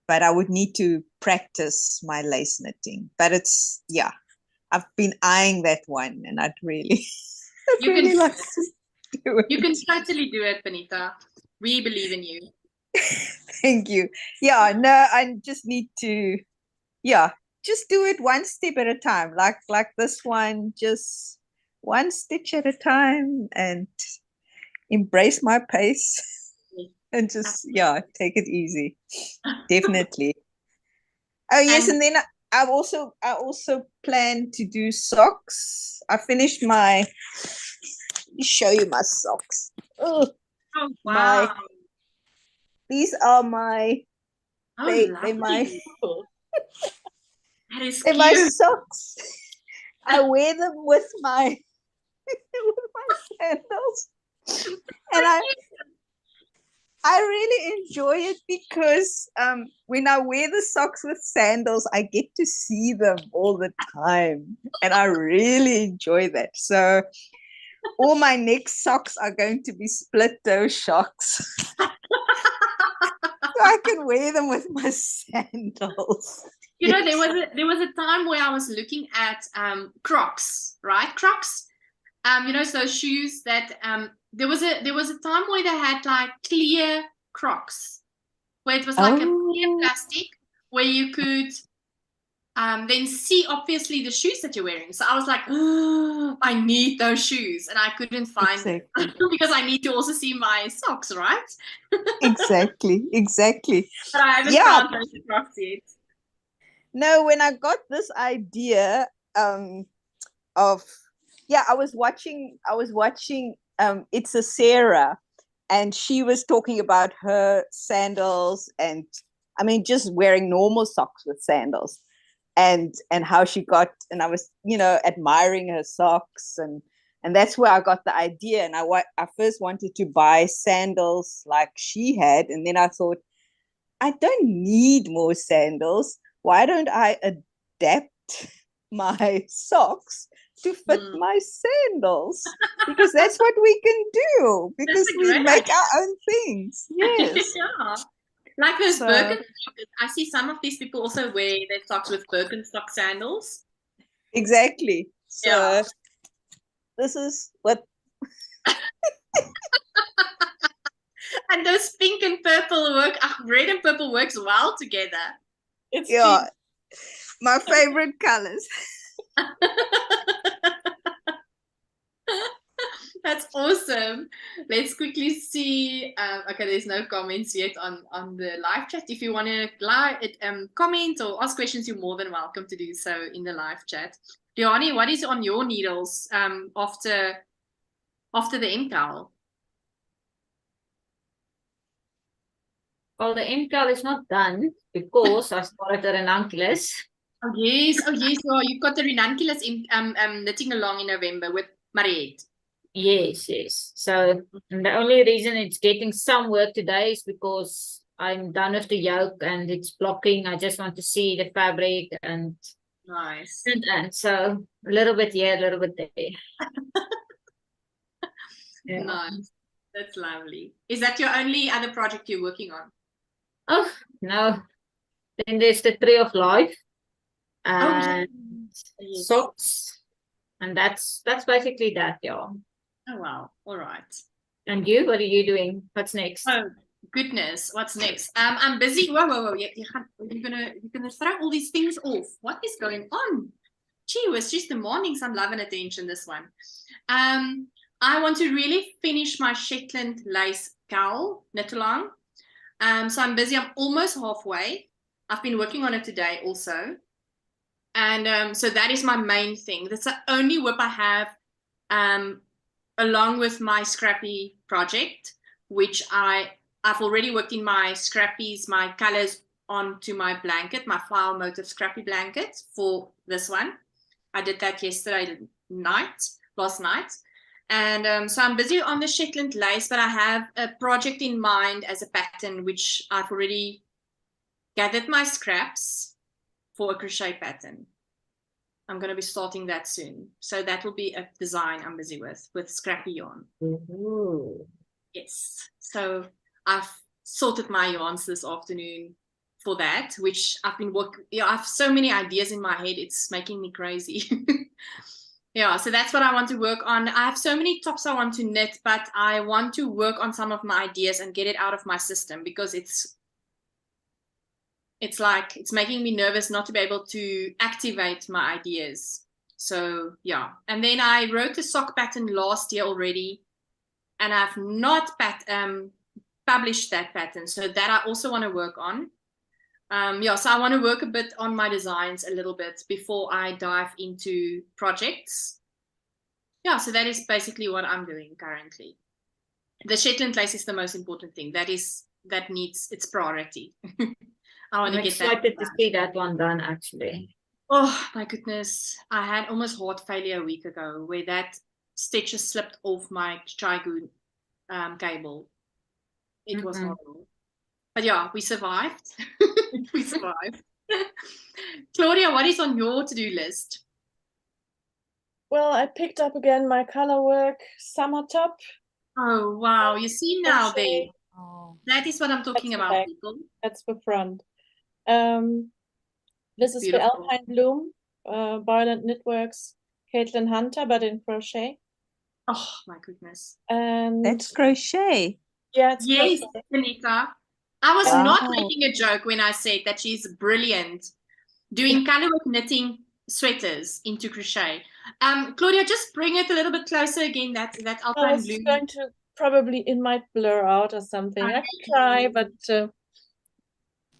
but I would need to practice my lace knitting. But it's I've been eyeing that one, and I'd really like to do it. You can totally do it, Benita. We believe in you. Thank you. Yeah, no, I just need to, just do it one step at a time. Like this one, just one stitch at a time, and embrace my pace, and just take it easy. Definitely. Oh yes, and then I also plan to do socks. I finished my. Let me show you my socks. Oh wow! These are my. They're my. That is they're cute. my socks. I wear them with my sandals, and I really enjoy it because when I wear the socks with sandals, I get to see them all the time, and I really enjoy that. So all my next socks are going to be split toe socks. So I can wear them with my sandals. You know, there was a time where I was looking at Crocs, right? Crocs. So shoes that there was a time where they had like clear Crocs, where it was like a clear plastic where you could then C, obviously the shoes that you're wearing. So I was like, oh, I need those shoes, and I couldn't find them because I need to also see my socks, right? Exactly. But I haven't Yeah. found those across yet. No, when I got this idea of I was watching It's a Sarah, and she was talking about her sandals, and I mean just wearing normal socks with sandals, and how she got, and I was admiring her socks, and that's where I got the idea. And I first wanted to buy sandals like she had, and then I thought, I don't need more sandals. Why don't I adapt my socks to fit my sandals? Because that's what we can do, because we make our own things. Yes. Yeah. Like those Birkenstock. I see some of these people also wear their socks with Birkenstock sandals. Exactly. So this is what. And those pink and purple red and purple works well together. It's my favorite colors. That's awesome. Let's quickly see. Okay, there's no comments yet on the live chat. If you want to comment or ask questions, you're more than welcome to do so in the live chat. Diani, what is on your needles after the Mkal? Well, the Mkal is not done because I started a ranunculus. Oh yes, you've got the ranunculus knitting along in November with Mariette. Yes. So the only reason it's getting some work today is because I'm done with the yoke and it's blocking. I just want to see the fabric and nice. And so a little bit here, a little bit there. Nice. That's lovely. Is that your only other project you're working on? Oh no. Then there's the Tree of Life and socks. And that's basically that, y'all. Oh wow. All right. And you, what are you doing? What's next? Oh goodness, what's next? I'm busy. Whoa. You're gonna throw all these things off. What is going on? Gee, it's just demanding some love and attention, this one. I want to really finish my Shetland lace cowl knit along. So I'm busy. I'm almost halfway. I've been working on it today also. And so that is my main thing. That's the only whip I have along with my scrappy project, which I've already worked in my scrappies, my colors onto my blanket, my flower motif scrappy blanket for this one. I did that last night. And so I'm busy on the Shetland lace, but I have a project in mind as a pattern, which I've already gathered my scraps for a crochet pattern. I'm going to be starting that soon. So that will be a design I'm busy with scrappy yarn. Ooh. Yes. So I've sorted my yarns this afternoon for that, which I've been working. I have so many ideas in my head. It's making me crazy. Yeah, so that's what I want to work on. I have so many tops I want to knit, but I want to work on some of my ideas and get it out of my system, because it's making me nervous not to be able to activate my ideas. So yeah, and then I wrote a sock pattern last year already, and I've not published that pattern, so that I also want to work on. So I want to work a bit on my designs a little bit before I dive into projects. Yeah, so that is basically what I'm doing currently. The Shetland lace is the most important thing. That needs its priority. I want to get that. I'm excited to see that one done, actually. Oh my goodness. I had almost heart failure a week ago where that stitch slipped off my Trigoon cable. It was horrible. But yeah, we survived. We survived. Claudia, what is on your to-do list? Well, I picked up again my color work summer top. Oh, wow. You see now, babe. Oh. That is what I'm talking about, people. That's the front. This is the Alpine Bloom, Violent Knitworks, Caitlin Hunter, but in crochet. Oh, my goodness. And that's crochet. Yeah, it's yes, Anita. I was not making a joke when I said that she's brilliant. doing colorwork knitting sweaters into crochet. Claudia, just bring it a little bit closer again, that I alpine was blue. going to probably, it might blur out or something. I can try, but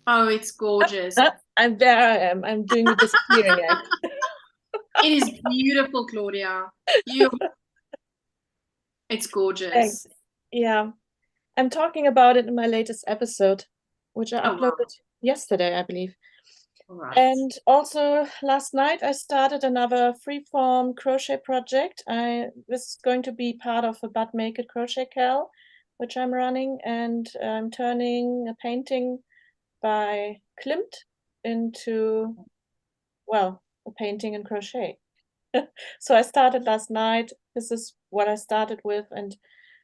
Oh, it's gorgeous. I'm there. I am. I'm doing the disappearing act. It is beautiful, Claudia. It's gorgeous. Thanks. Yeah, I'm talking about it in my latest episode, which I Oh, wow. uploaded yesterday, I believe. All right. And also last night I started another freeform crochet project. This is going to be part of a But Make It Crochet Cal, which I'm running, and I'm turning a painting by Klimt into, well, a painting in crochet. So I started last night. This is what I started with, and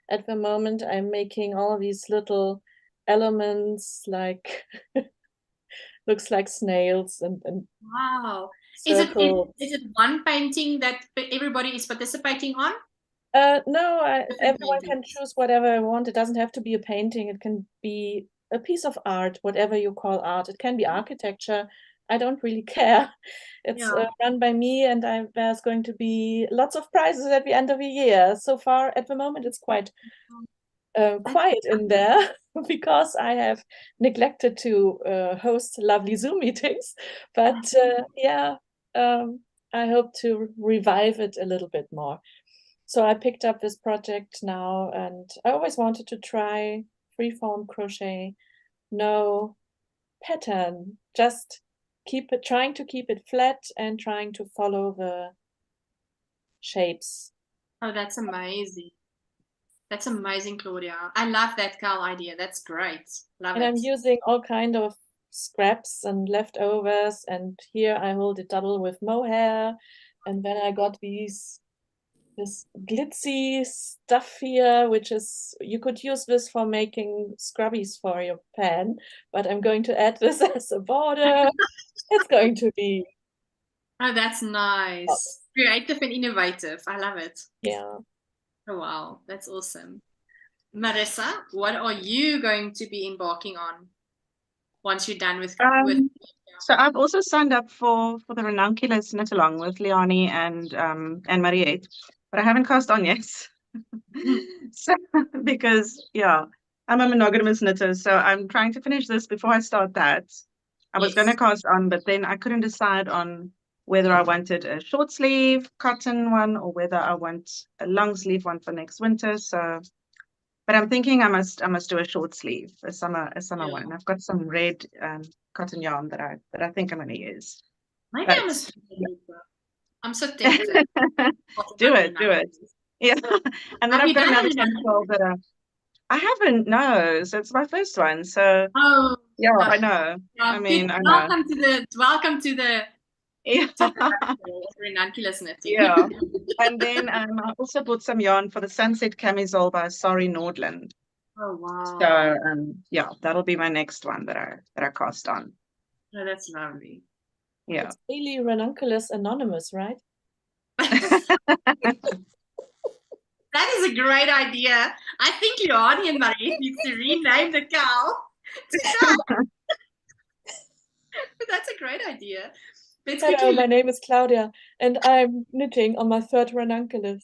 at the moment I'm making all these little elements, like looks like snails and Wow. circles. Is it one painting that everybody is participating on? No, Different everyone can paintings. choose whatever I want. It doesn't have to be a painting. It can be a piece of art, whatever you call art. It can be architecture. I don't really care. It's Yeah. run by me, and there's going to be lots of prizes at the end of the year. So far, at the moment, it's quite quiet in there because I have neglected to host lovely Zoom meetings. But yeah, I hope to revive it a little bit more. So I picked up this project now, and I always wanted to try freeform crochet, no pattern, just trying to keep it flat and trying to follow the shapes. Oh, that's amazing. That's amazing, Claudia. I love that Cal idea. That's great. Love And it. I'm using all kind of scraps and leftovers, and here I hold it double with mohair, and then I got this glitzy stuff here, which is, you could use this for making scrubbies for your pan, but I'm going to add this as a border. It's going to be, Oh, that's nice. Creative and innovative. I love it. yeah. Oh, wow. That's awesome. Marissa, what are you going to be embarking on once you're done with So I've also signed up for the ranunculus knit along with Leonie and Mariette, but I haven't cast on yet. So because I'm a monogamous knitter, so I'm trying to finish this before I start that. I was going to Yes. cast on, but then I couldn't decide on whether I wanted a short sleeve cotton one or whether I want a long sleeve one for next winter. So, but I'm thinking I must do a short sleeve, a summer Yeah. one. I've got some red cotton yarn that I think I'm going to use. Maybe But I must. I'm so tempted. do it. Yeah. And then Have I've you got done another it? control that I haven't, no. So it's my first one. So Oh, yeah, no. I know. I mean, I know. Welcome to the Yeah. ranunculus knitting. Yeah. And then I also bought some yarn for the Sunset Camisole by Sorry Nordland. Oh, wow. So yeah, that'll be my next one that I cast on. Oh, that's lovely. Yeah. It's really ranunculus anonymous, right? That is a great idea. I think Leonie and Marie needs to rename the cow to that. That's a great idea. Let's Hello, quickly my name is Claudia, and I'm knitting on my third ranunculus.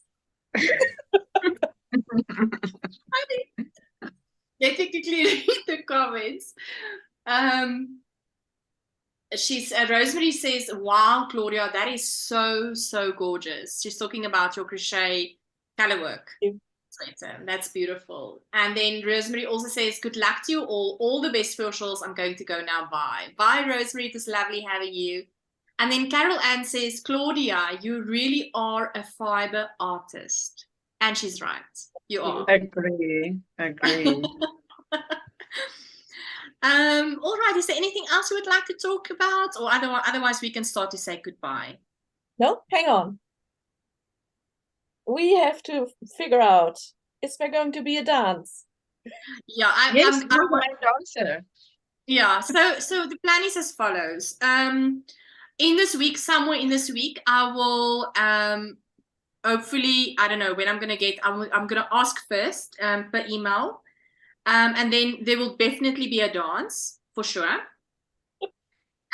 Let me quickly read the comments. Rosemary says, "Wow, Claudia, that is so gorgeous." She's talking about your crochet colorwork. That's beautiful. And then Rosemary also says, "Good luck to you all the best for your shawls. I'm going to go now. Bye." Bye, Rosemary. It was lovely having you. And then Carol Ann says, "Claudia, you really are a fiber artist." And she's right. You are. Agree. All right. Is there anything else you would like to talk about? Or otherwise we can start to say goodbye. No, hang on. We have to figure out, is there going to be a dance? Yeah, I'm a dancer. Yeah, so the plan is as follows. In this week, somewhere in this week, I will hopefully, I don't know when I'm gonna get. I'm gonna ask first per email, and then there will definitely be a dance for sure.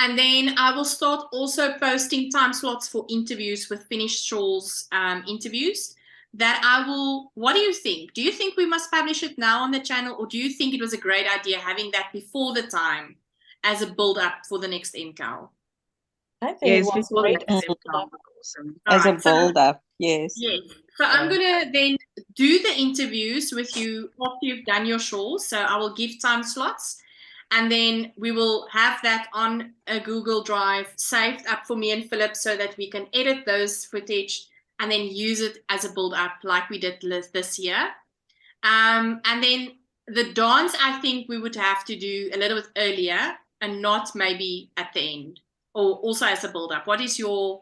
And then I will start also posting time slots for interviews with finished shawls interviews that I will, what do you think? Do you think we must publish it now on the channel, or do you think it was a great idea having that before the time as a build up for the next Mkal? I think it Yes, was before the great. next Mkal. Awesome. As a Alright, so build-up, yes. yes. So I'm gonna then do the interviews with you after you've done your shawls. So I will give time slots, and then we will have that on a Google Drive saved up for me and Philip so that we can edit those footage and then use it as a build up like we did this year. And then the dance, I think we would have to do a little bit earlier and not maybe at the end, or also as a build up. What is your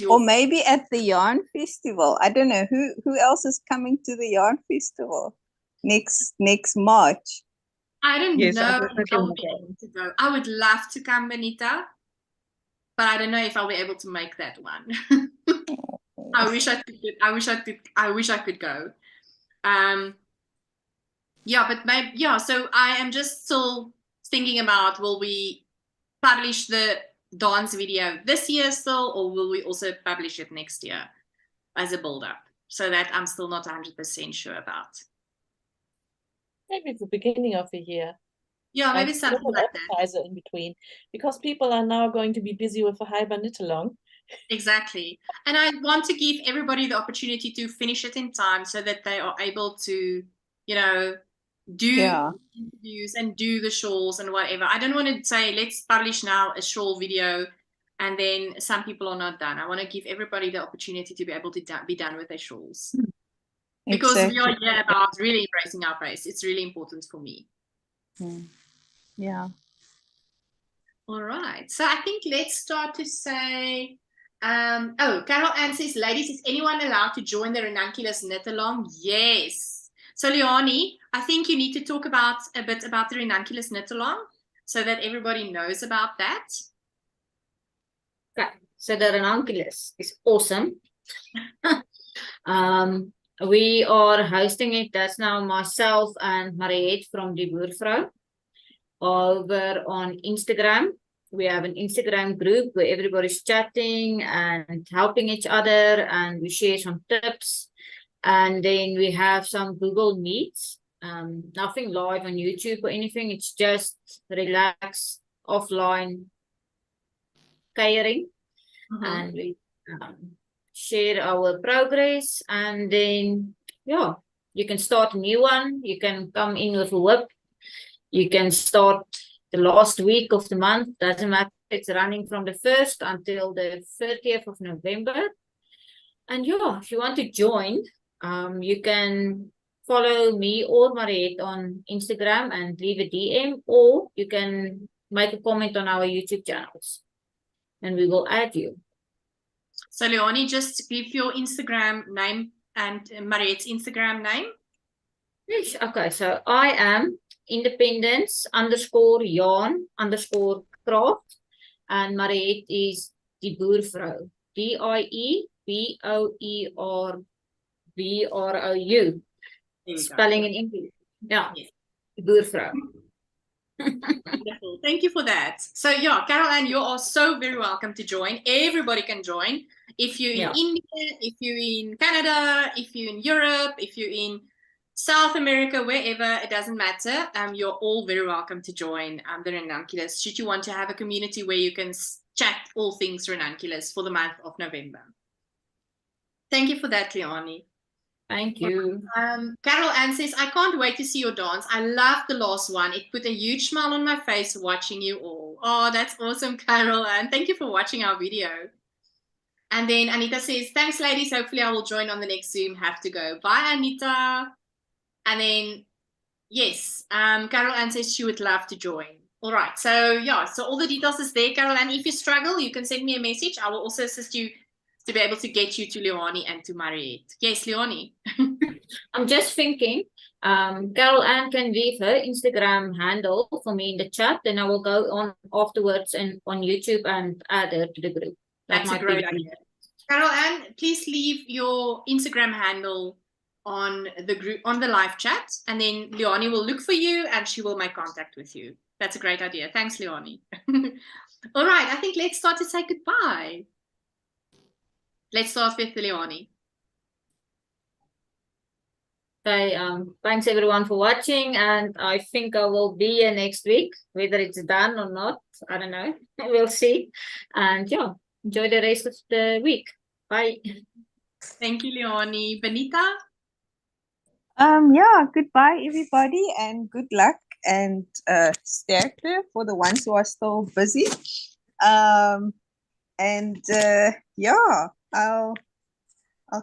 Or maybe at the yarn festival. I don't know who else is coming to the yarn festival next March. I don't Yes, I know if definitely I'll will be go. able to go. I would love to come, Benita, but I don't know if I'll be able to make that one. I wish I could. I wish I could go. Yeah, but maybe, yeah. So I am just still thinking about, will we publish the dance video this year still, or will we also publish it next year as a build-up? So that I'm still not 100% sure about. Maybe the beginning of the year. Yeah, maybe Like a something little like that. appetizer in between, because people are now going to be busy with the Hyper knit along. Exactly. And I want to give everybody the opportunity to finish it in time so that they are able to, you know, do interviews and do the shawls and whatever. I don't want to say, let's publish now a shawl video and then some people are not done. I want to give everybody the opportunity to be able to be done with their shawls. Because we are here about really embracing our face. It's really important for me. Yeah. All right. So I think let's start to say, Carol Ann says, ladies, is anyone allowed to join the Ranunculus knit along? Yes. So Leonie, I think you need to talk about a bit about the Ranunculus knit along so that everybody knows about that. Okay, so the Ranunculus is awesome. We are hosting it. That's now myself and Mariette from Die Boervrou over on Instagram. We have an Instagram group where everybody's chatting and helping each other, and we share some tips. And then we have some Google Meets. Nothing live on YouTube or anything. It's just relaxed offline caring, and we share our progress. And then yeah, you can start a new one. You can come in with a whip. You can start the last week of the month. Doesn't matter. It's running from the 1st until the 30th of November. And yeah, if you want to join, you can follow me or Mariette on Instagram and leave a DM, or you can make a comment on our YouTube channels and we will add you. So Leonie, just give your Instagram name and Mariette's Instagram name. Yes, okay, so I am independence_yarn_craft, and Mariette is Die Boervrou, DIEBOERVROU, spelling in English. Yeah, yes. Die Boervrou. Wonderful. Thank you for that. So yeah, Carol Ann, you are so very welcome to join. Everybody can join. If you're in India, if you're in Canada, if you're in Europe, if you're in South America, wherever, it doesn't matter. You're all very welcome to join the Ranunculus, should you want to have a community where you can chat all things Ranunculus for the month of November. Thank you for that, Leonie. Thank you. Carol Ann says, I can't wait to see your dance. I loved the last one. It put a huge smile on my face watching you all. Oh, that's awesome, Carol Ann. Thank you for watching our video. And then Anita says, thanks, ladies. Hopefully I will join on the next Zoom. Have to go. Bye, Anita. And then, yes, Carol Ann says she would love to join. All right. So, yeah, so all the details is there, Carol Ann. If you struggle, you can send me a message. I will also assist you to be able to get you to Leonie and to Mariette. Yes, Leonie. I'm just thinking, Carol Ann can leave her Instagram handle for me in the chat, then I will go on afterwards and on YouTube and add her to the group. That's a great idea. Carol Ann, please leave your Instagram handle on the group, on the live chat, and then Leonie will look for you and she will make contact with you. That's a great idea. Thanks, Leonie. All right, I think let's start to say goodbye. Let's start with Leonie. Okay, thanks everyone for watching, and I think I will be here next week, whether it's done or not, I don't know. We'll see. And yeah, enjoy the rest of the week. Bye. Thank you, Leonie. Benita? Yeah, goodbye everybody and good luck and stay clear for the ones who are still busy. And yeah, I'll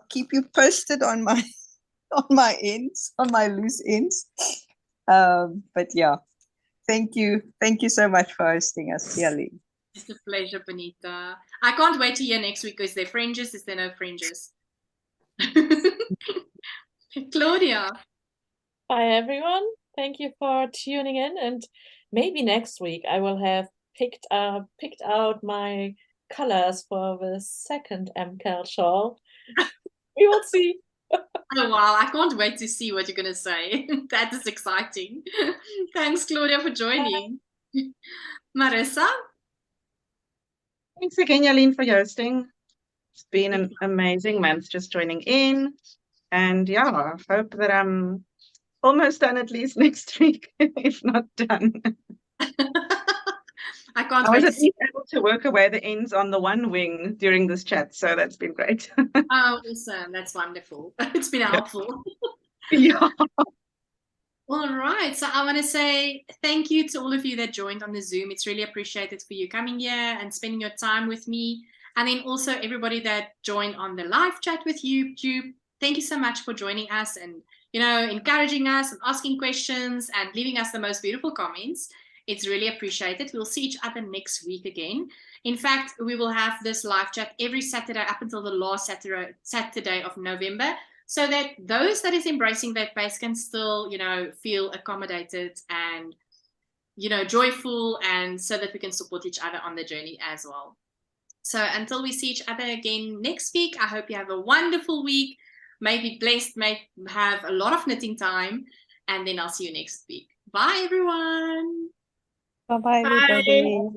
keep you posted on my on my ends, on my loose ends. But yeah, thank you so much for hosting us, Jalene. It's a pleasure, Benita. I can't wait to hear next week. Is there fringes? Is there no fringes? Claudia. Bye, everyone. Thank you for tuning in. And maybe next week I will have picked out my colors for the second Mkal shawl. We will see. Oh, wow. I can't wait to see what you're going to say. That is exciting. Thanks, Claudia, for joining. Marissa? Thanks again, Jalene, for hosting. It's been an amazing month just joining in. And yeah, I hope that I'm almost done at least next week, if not done. I can't I was wait at least able to work away the ends on the one wing during this chat, so that's been great. Oh, awesome. That's wonderful. It's been helpful. Yeah. All right. So I want to say thank you to all of you that joined on the Zoom. It's really appreciated for you coming here and spending your time with me. And then also everybody that joined on the live chat with YouTube. Thank you so much for joining us and, you know, encouraging us and asking questions and leaving us the most beautiful comments. It's really appreciated. We'll see each other next week again. In fact, we will have this live chat every Saturday up until the last Saturday of November, so that those that is embracing that pace can still, you know, feel accommodated and, you know, joyful, and so that we can support each other on the journey as well. So until we see each other again next week, I hope you have a wonderful week. May be blessed, may have a lot of knitting time, and then I'll see you next week. Bye, everyone. Bye bye, everybody.